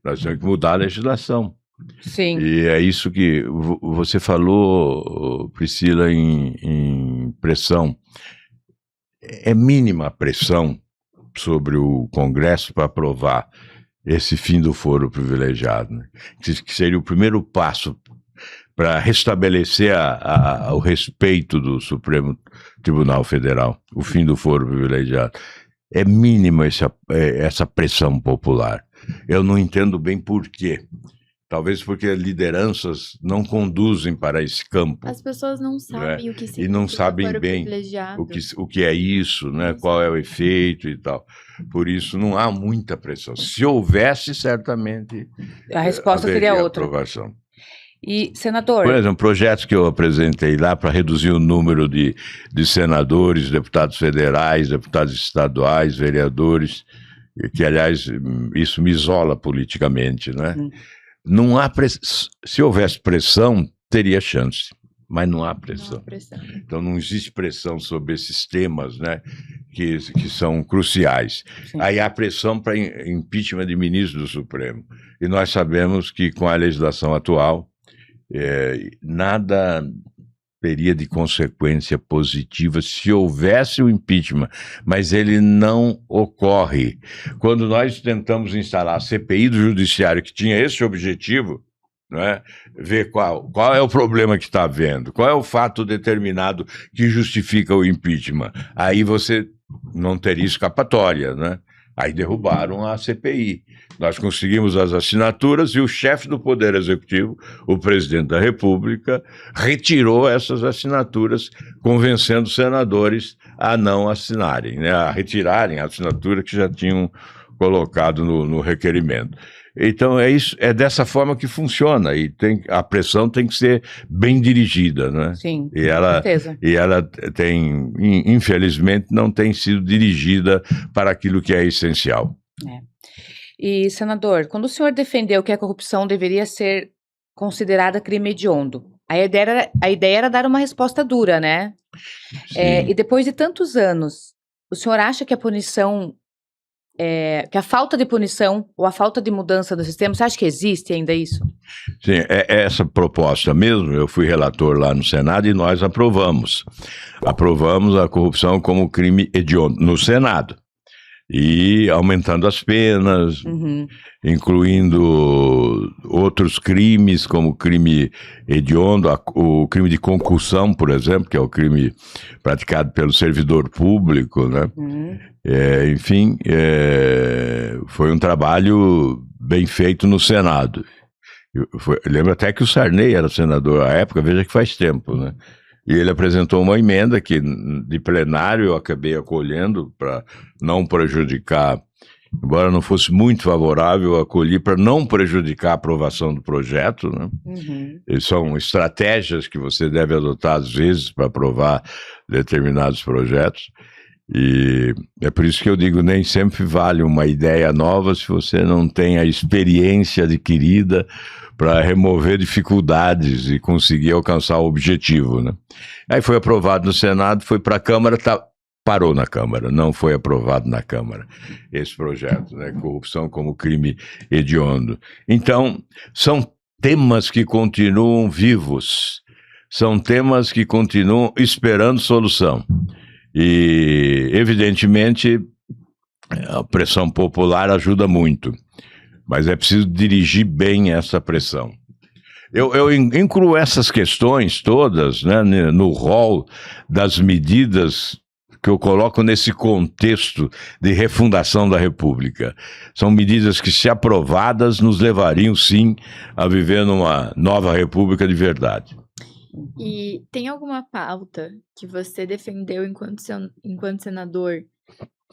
nós temos que mudar a legislação. Sim. E é isso que você falou, Priscila, em pressão. É mínima a pressão sobre o Congresso para aprovar esse fim do foro privilegiado, né? Que seria o primeiro passo para restabelecer o respeito do Supremo Tribunal Federal, o fim do foro privilegiado. É mínima essa pressão popular. Eu não entendo bem por quê. Talvez porque as lideranças não conduzem para esse campo. As pessoas não sabem o que significa e não sabem foro bem privilegiado. o que é isso, né? Qual é o efeito e tal. Por isso não há muita pressão. Se houvesse, certamente A resposta seria outra. Aprovação. E, senador... Por exemplo, projetos que eu apresentei lá para reduzir o número de senadores, deputados federais, deputados estaduais, vereadores, que, aliás, isso me isola politicamente, né? Não há se houvesse pressão, teria chance, mas não há pressão. Não há pressão. Então não existe pressão sobre esses temas, né, que são cruciais. Sim. Aí há pressão para impeachment de ministro do Supremo. E nós sabemos que com a legislação atual, nada teria de consequência positiva se houvesse o impeachment, mas ele não ocorre. Quando nós tentamos instalar a CPI do Judiciário, que tinha esse objetivo, né, ver qual é o problema que está havendo, qual é o fato determinado que justifica o impeachment, aí você não teria escapatória, né? Aí derrubaram a CPI. Nós conseguimos as assinaturas e o chefe do Poder Executivo, o presidente da República, retirou essas assinaturas, convencendo os senadores a não assinarem, né, a retirarem a assinatura que já tinham colocado no requerimento. Então é dessa forma que funciona, e a pressão tem que ser bem dirigida, né? Sim, e ela, com certeza. E ela tem, infelizmente, não tem sido dirigida para aquilo que é essencial. E, senador, quando o senhor defendeu que a corrupção deveria ser considerada crime hediondo, a ideia era dar uma resposta dura, né? E depois de tantos anos, o senhor acha que a punição, que a falta de punição ou a falta de mudança do sistema, você acha que existe ainda isso? Sim, essa proposta mesmo, eu fui relator lá no Senado e nós aprovamos. Aprovamos a corrupção como crime hediondo no Senado. E aumentando as penas, incluindo outros crimes, como crime hediondo, o crime de concussão, por exemplo, que é o crime praticado pelo servidor público, né? Enfim, foi um trabalho bem feito no Senado. Lembro até que o Sarney era senador à época, veja que faz tempo, né? E ele apresentou uma emenda que, de plenário, eu acabei acolhendo para não prejudicar, embora não fosse muito favorável, eu acolhi para não prejudicar a aprovação do projeto, né? E são estratégias que você deve adotar, às vezes, para aprovar determinados projetos. E é por isso que eu digo, nem sempre vale uma ideia nova se você não tem a experiência adquirida para remover dificuldades e conseguir alcançar o objetivo, né? Aí foi aprovado no Senado, foi para a Câmara, parou na Câmara, não foi aprovado na Câmara esse projeto, né? Corrupção como crime hediondo. Então, são temas que continuam vivos, são temas que continuam esperando solução. E, evidentemente, a pressão popular ajuda muito, mas é preciso dirigir bem essa pressão. Eu incluo essas questões todas, né, no rol das medidas que eu coloco nesse contexto de refundação da República. São medidas que, se aprovadas, nos levariam, sim, a viver numa nova República de verdade. E tem alguma pauta que você defendeu enquanto senador,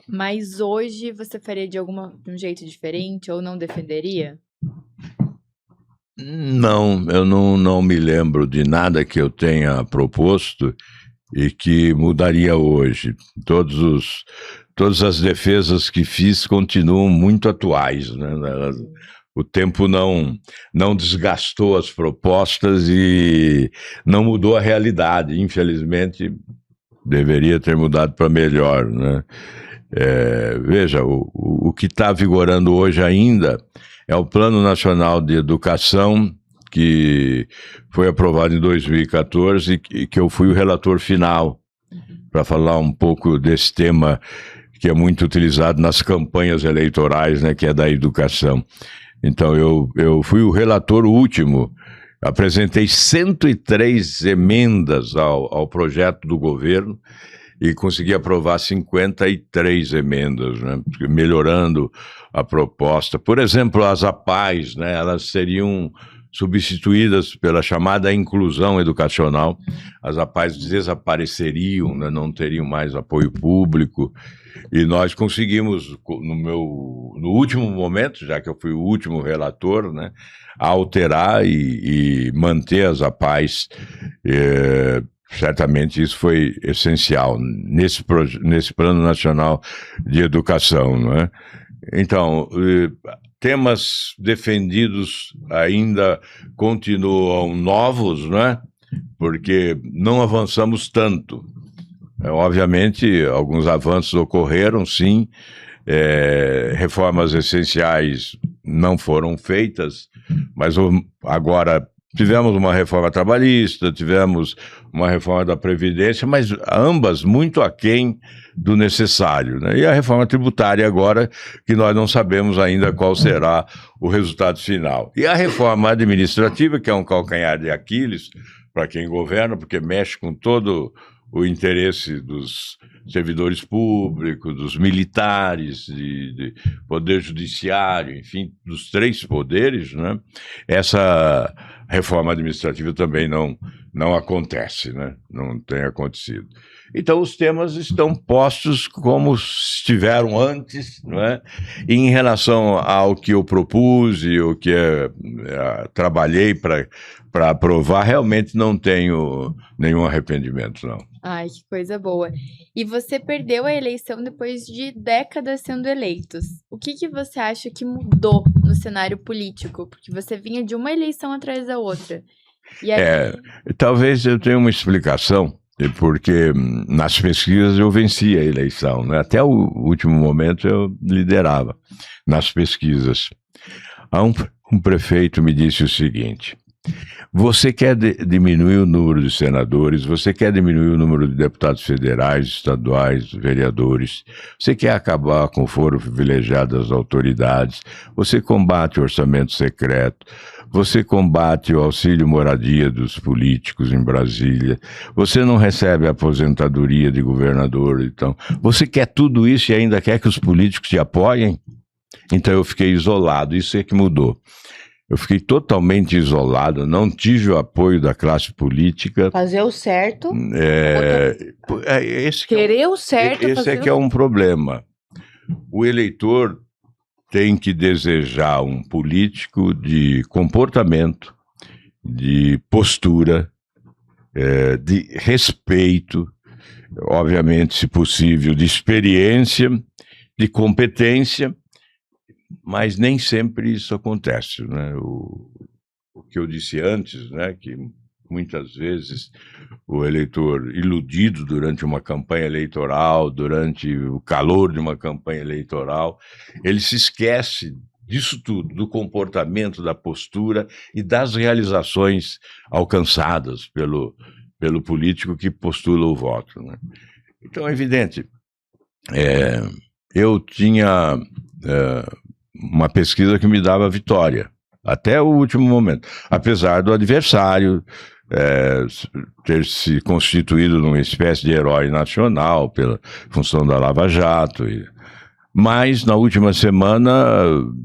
mas hoje você faria de um jeito diferente ou não defenderia? Não, eu não me lembro de nada que eu tenha proposto e que mudaria hoje. Todas as defesas que fiz continuam muito atuais, né? O tempo não desgastou as propostas e não mudou a realidade. Infelizmente, deveria ter mudado para melhor, né? Veja, o que está vigorando hoje ainda é o Plano Nacional de Educação, que foi aprovado em 2014 e que eu fui o relator final para falar um pouco desse tema que é muito utilizado nas campanhas eleitorais, né, que é da educação. Então, eu fui o relator último, apresentei 103 emendas ao projeto do governo e consegui aprovar 53 emendas, né, melhorando a proposta. Por exemplo, as APAES, né, elas seriam substituídas pela chamada inclusão educacional. As APAES desapareceriam, né, não teriam mais apoio público. E nós conseguimos, no último momento, já que eu fui o último relator, né, alterar e manter as APAES. Certamente isso foi essencial nesse Plano Nacional de Educação, não é? Então, temas defendidos ainda continuam novos, não é? Porque não avançamos tanto. Obviamente, alguns avanços ocorreram, sim, reformas essenciais não foram feitas, mas agora tivemos uma reforma trabalhista, tivemos uma reforma da Previdência, mas ambas muito aquém do necessário, né? E a reforma tributária agora, que nós não sabemos ainda qual será o resultado final. E a reforma administrativa, que é um calcanhar de Aquiles para quem governa, porque mexe com todo o interesse dos servidores públicos, dos militares, de poder judiciário, enfim, dos três poderes, né? Essa reforma administrativa também não acontece, né? Não tem acontecido. Então, os temas estão postos como estiveram antes, não é? E em relação ao que eu propus e o que trabalhei para aprovar, realmente não tenho nenhum arrependimento, não. Ai, que coisa boa. E você perdeu a eleição depois de décadas sendo eleitos. O que você acha que mudou no cenário político? Porque você vinha de uma eleição atrás da outra. E aí... Talvez eu tenha uma explicação, porque nas pesquisas eu venci a eleição, né? Até o último momento eu liderava nas pesquisas. Um prefeito me disse o seguinte: você quer diminuir o número de senadores, você quer diminuir o número de deputados federais, estaduais, vereadores, você quer acabar com o foro privilegiado das autoridades, você combate o orçamento secreto, você combate o auxílio moradia dos políticos em Brasília, você não recebe a aposentadoria de governador, então, você quer tudo isso e ainda quer que os políticos te apoiem? Então eu fiquei isolado, isso é que mudou. Eu fiquei totalmente isolado, não tive o apoio da classe política. Fazer o certo. Querer o certo. Esse é que é um problema. O eleitor tem que desejar um político de comportamento, de postura, de respeito, obviamente, se possível, de experiência, de competência. Mas nem sempre isso acontece, né? O que eu disse antes, né? Que muitas vezes o eleitor iludido durante uma campanha eleitoral, durante o calor de uma campanha eleitoral, ele se esquece disso tudo, do comportamento, da postura e das realizações alcançadas pelo político que postula o voto, né? Então é evidente, eu tinha uma pesquisa que me dava vitória, até o último momento, apesar do adversário ter se constituído numa espécie de herói nacional pela função da Lava Jato. Mas, na última semana,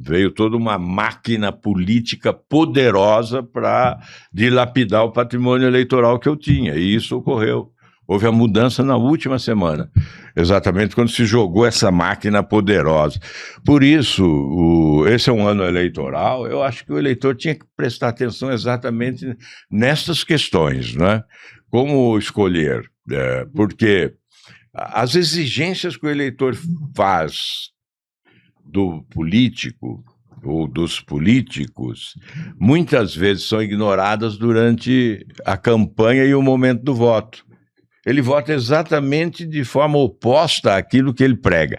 veio toda uma máquina política poderosa para dilapidar o patrimônio eleitoral que eu tinha, e isso ocorreu. Houve a mudança na última semana, exatamente quando se jogou essa máquina poderosa. Por isso, esse é um ano eleitoral, eu acho que o eleitor tinha que prestar atenção exatamente nessas questões, né? Como escolher, porque as exigências que o eleitor faz do político ou dos políticos, muitas vezes são ignoradas durante a campanha e o momento do voto. Ele vota exatamente de forma oposta àquilo que ele prega.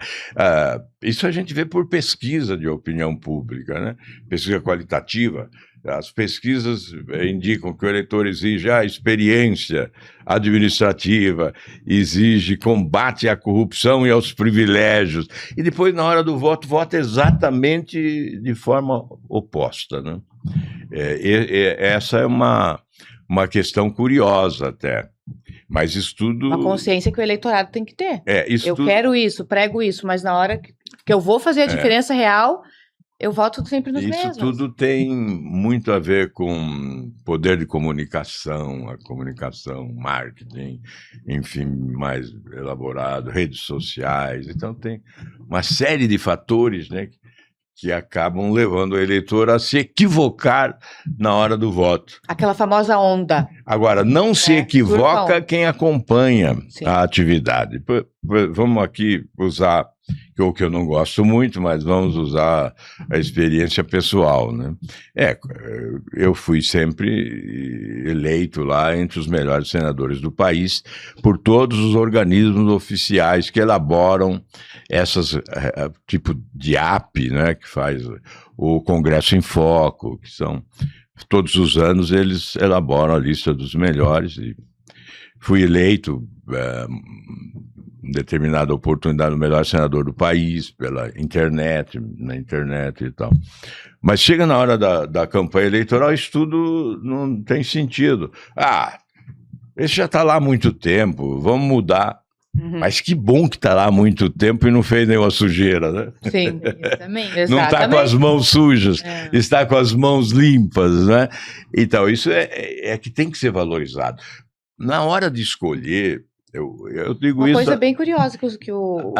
Isso a gente vê por pesquisa de opinião pública, né? Pesquisa qualitativa. as pesquisas indicam que o eleitor exige a experiência administrativa, exige combate à corrupção e aos privilégios, e depois, na hora do voto, vota exatamente de forma oposta, né? Essa é uma questão curiosa até, mas isso tudo... Uma consciência que o eleitorado tem que ter. Eu quero isso, prego isso, mas na hora que eu vou fazer a diferença real, eu voto sempre nos mesmos. Isso tudo tem muito a ver com poder de comunicação, a comunicação, marketing, enfim, mais elaborado, redes sociais. Então tem uma série de fatores, né, que acabam levando o eleitor a se equivocar na hora do voto. Aquela famosa onda. Agora, não se equivoca quem acompanha a atividade. Vamos aqui usar o que eu não gosto muito, mas vamos usar a experiência pessoal, né? Eu fui sempre eleito lá entre os melhores senadores do país por todos os organismos oficiais que elaboram essas tipo de AP, né, que faz o Congresso em Foco, que são todos os anos eles elaboram a lista dos melhores, e fui eleito em determinada oportunidade o melhor senador do país pela internet, na internet e tal. Mas chega na hora da campanha eleitoral, isso tudo não tem sentido. Esse já está lá há muito tempo, vamos mudar. Mas que bom que está lá há muito tempo e não fez nenhuma sujeira, né? Sim, exatamente. Não está com as mãos sujas, está com as mãos limpas, né? Então, isso é que tem que ser valorizado. Na hora de escolher, eu digo uma isso... coisa bem curiosa que o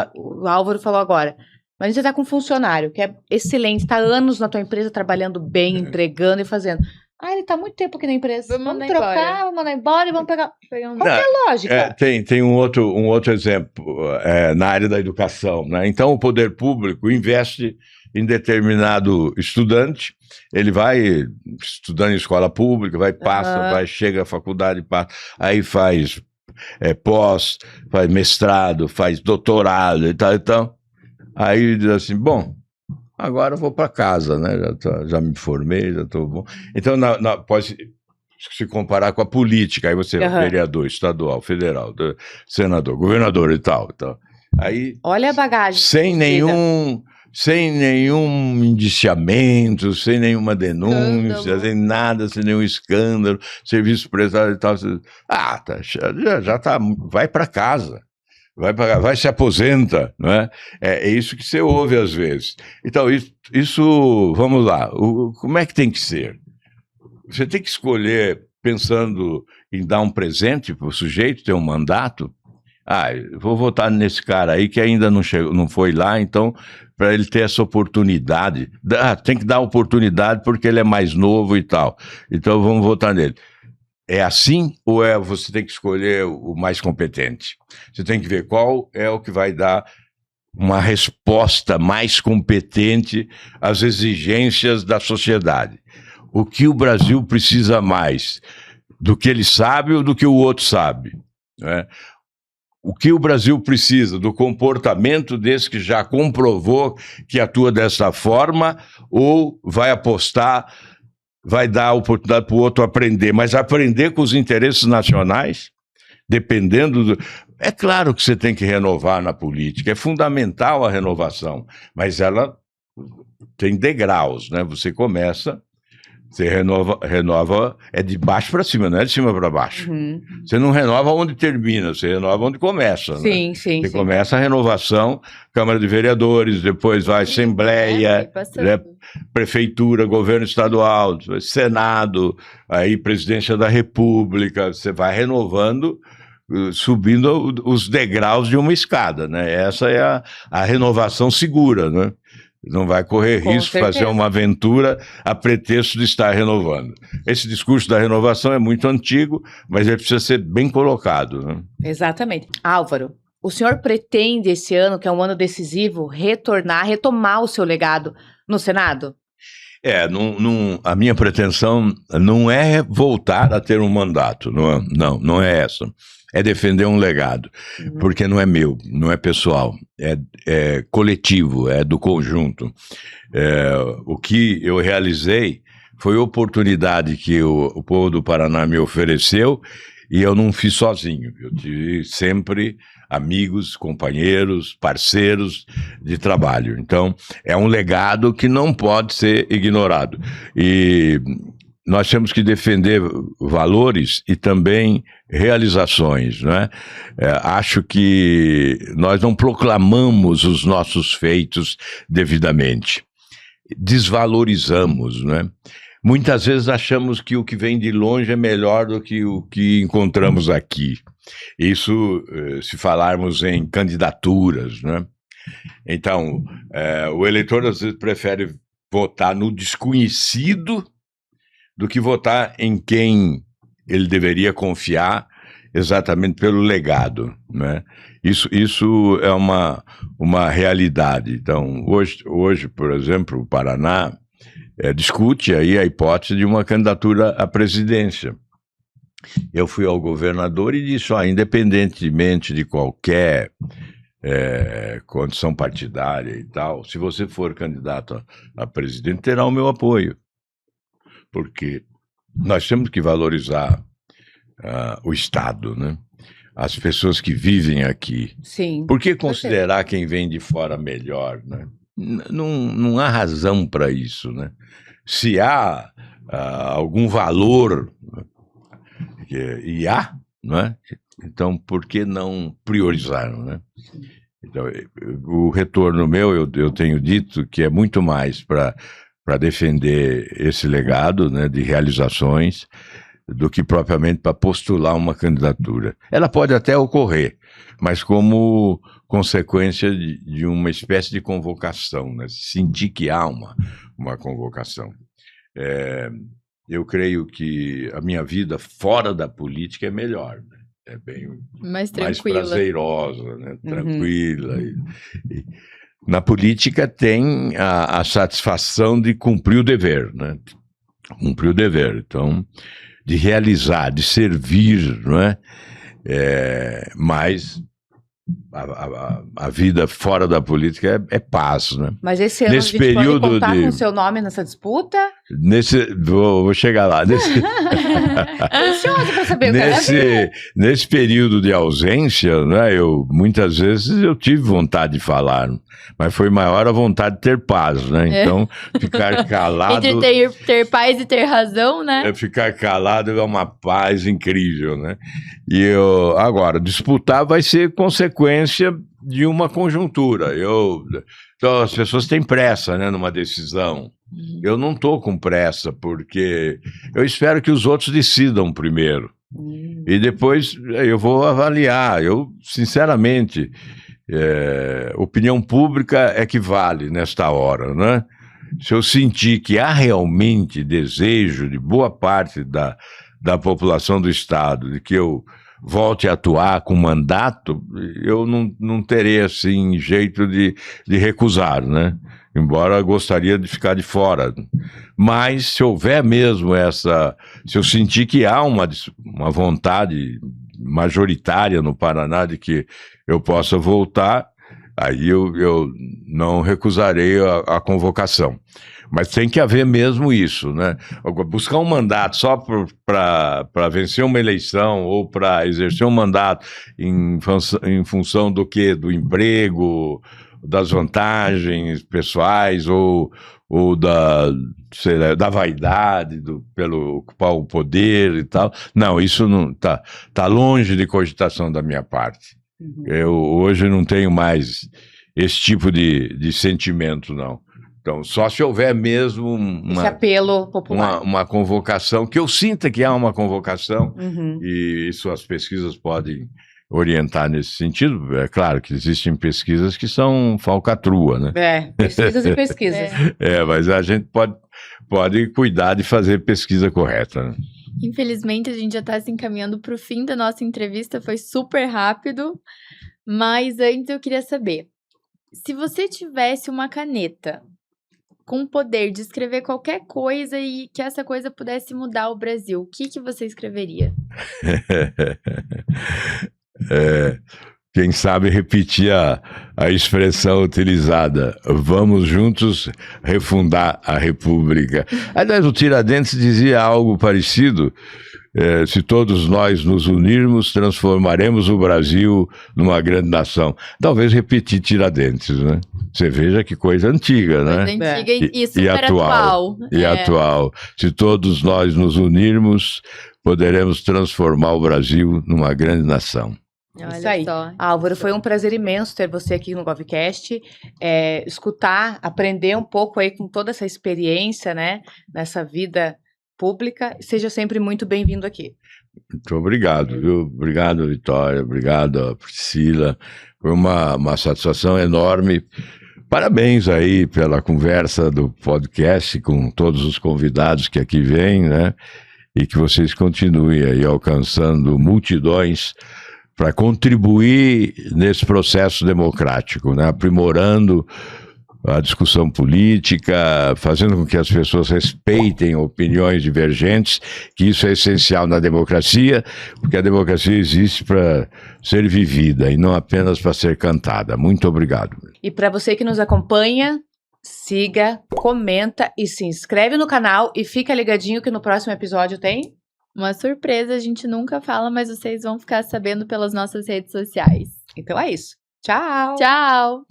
Álvaro falou agora. Mas você está com um funcionário que é excelente, está anos na tua empresa trabalhando bem, entregando e fazendo... ele está há muito tempo aqui na empresa. Vamos trocar, vamos mandar embora e vamos pegar... Qual é a lógica? Tem um outro exemplo na área da educação, né? Então, o poder público investe em determinado estudante, ele vai estudando em escola pública, vai chega à faculdade, passa, aí faz pós, faz mestrado, faz doutorado e tal, então, aí diz assim, bom, agora eu vou para casa, né? Já me formei, já estou bom. Então, pode se comparar com a política, aí você é vereador, estadual, federal, senador, governador e tal. Então, aí, olha a bagagem. Sem nenhum indiciamento, sem nenhuma denúncia, sem nada, sem nenhum escândalo, serviço prestado e tal. Já tá, vai para casa. Vai se aposenta, não é? É isso que você ouve às vezes. Então, isso vamos lá, como é que tem que ser? Você tem que escolher pensando em dar um presente para o sujeito, ter um mandato. Vou votar nesse cara aí que ainda não chegou, não foi lá, então, para ele ter essa oportunidade. Tem que dar oportunidade porque ele é mais novo e tal. Então, vamos votar nele. É assim ou você tem que escolher o mais competente? Você tem que ver qual é o que vai dar uma resposta mais competente às exigências da sociedade. O que o Brasil precisa mais? Do que ele sabe ou do que o outro sabe? Né? O que o Brasil precisa? Do comportamento desse que já comprovou que atua dessa forma, ou vai apostar, vai dar a oportunidade para o outro aprender, mas aprender com os interesses nacionais, dependendo do... É claro que você tem que renovar na política, é fundamental a renovação, mas ela tem degraus, né? Você começa, você renova é de baixo para cima, não é de cima para baixo. Você não renova onde termina, você renova onde começa. Sim, né? sim. Você começa a renovação, Câmara de Vereadores, depois vai Assembleia, Prefeitura, Governo Estadual, Senado, aí Presidência da República, você vai renovando, subindo os degraus de uma escada, né? Essa é a renovação segura, né? Não vai correr risco de fazer uma aventura a pretexto de estar renovando. Esse discurso da renovação é muito antigo, mas ele precisa ser bem colocado. Né? Exatamente. Álvaro, o senhor pretende esse ano, que é um ano decisivo, retomar o seu legado no Senado? A minha pretensão não é voltar a ter um mandato, não é essa. É defender um legado, porque não é meu, não é pessoal, é coletivo, é do conjunto. O que eu realizei foi oportunidade que o povo do Paraná me ofereceu e eu não fiz sozinho. Eu tive sempre amigos, companheiros, parceiros de trabalho. Então, é um legado que não pode ser ignorado. E nós temos que defender valores e também realizações, né? Acho que nós não proclamamos os nossos feitos devidamente. Desvalorizamos, né? Muitas vezes achamos que o que vem de longe é melhor do que o que encontramos aqui. Isso se falarmos em candidaturas, né? Então, o eleitor às vezes prefere votar no desconhecido do que votar em quem ele deveria confiar exatamente pelo legado, né? Isso é uma realidade. Então, hoje, por exemplo, o Paraná discute aí a hipótese de uma candidatura à presidência. Eu fui ao governador e disse, independentemente de qualquer condição partidária e tal, se você for candidato a presidente, terá o meu apoio. Porque nós temos que valorizar o Estado, né? As pessoas que vivem aqui. Sim. Por que considerar quem vem de fora melhor, né? Não há razão para isso, né? Se há algum valor, e há, né? Então por que não priorizar, né? Então, o retorno meu, eu tenho dito que é muito mais para defender esse legado, né, de realizações, do que propriamente para postular uma candidatura. Ela pode até ocorrer, mas como consequência de uma espécie de convocação, né? Sentir que há uma convocação. Eu creio que a minha vida fora da política é melhor, né? É bem mais prazerosa, né? Tranquila. Na política tem a satisfação de cumprir o dever, né? Cumprir o dever, então, de realizar, de servir, não é? Mas a vida fora da política é paz, né? Mas esse ano nesse a gente período pode contar com o seu nome nessa disputa? Vou chegar lá. Ansioso para saber. Nesse período de ausência, né, muitas vezes eu tive vontade de falar, mas foi maior a vontade de ter paz, né? Então, ficar calado... Entre ter paz e ter razão, né? Ficar calado é uma paz incrível, né? Agora, disputar vai ser consequência de uma conjuntura. Então, as pessoas têm pressa, né, numa decisão. Eu não estou com pressa, porque eu espero que os outros decidam primeiro. E depois eu vou avaliar. Eu, sinceramente, opinião pública é que vale nesta hora, né? Se eu sentir que há realmente desejo de boa parte da população do Estado de que eu volte a atuar com mandato, eu não terei, assim, jeito de recusar, né? Embora eu gostaria de ficar de fora. Mas se houver mesmo se eu sentir que há uma vontade majoritária no Paraná de que eu possa voltar, aí eu não recusarei a convocação. Mas tem que haver mesmo isso, né? Buscar um mandato só para vencer uma eleição ou para exercer um mandato em função do quê? Do emprego, das vantagens pessoais ou da vaidade, pelo ocupar o poder e tal. Não, isso não tá longe de cogitação da minha parte. Eu hoje não tenho mais esse tipo de sentimento, não. Então, só se houver mesmo esse apelo popular. Uma convocação, que eu sinta que há uma convocação, e suas pesquisas podem orientar nesse sentido. É claro que existem pesquisas que são falcatrua, né? Pesquisas e pesquisas. Mas a gente pode cuidar de fazer pesquisa correta, né? Infelizmente, a gente já está se encaminhando para o fim da nossa entrevista, foi super rápido, mas antes eu queria saber, se você tivesse uma caneta com o poder de escrever qualquer coisa e que essa coisa pudesse mudar o Brasil, o que você escreveria? quem sabe, repetir a expressão utilizada. Vamos juntos refundar a República. Aliás, o Tiradentes dizia algo parecido. Se todos nós nos unirmos, transformaremos o Brasil numa grande nação. Talvez repetir Tiradentes, né? Você veja que coisa antiga, né? Coisa antiga e super atual. E atual. Se todos nós nos unirmos, poderemos transformar o Brasil numa grande nação. Olha Isso aí. só. Álvaro, foi um prazer imenso ter você aqui no Govcast, escutar, aprender um pouco aí com toda essa experiência, né, nessa vida pública. Seja sempre muito bem-vindo aqui. Muito obrigado, viu? Obrigado, Vitória. Obrigado, Priscila. Foi uma satisfação enorme. Parabéns aí pela conversa do podcast com todos os convidados que aqui vêm, né? E que vocês continuem aí alcançando multidões para contribuir nesse processo democrático, né? Aprimorando a discussão política, fazendo com que as pessoas respeitem opiniões divergentes, que isso é essencial na democracia, porque a democracia existe para ser vivida e não apenas para ser cantada. Muito obrigado. E para você que nos acompanha, siga, comenta e se inscreve no canal e fica ligadinho que no próximo episódio tem... Uma surpresa, a gente nunca fala, mas vocês vão ficar sabendo pelas nossas redes sociais. Então é isso. Tchau! Tchau!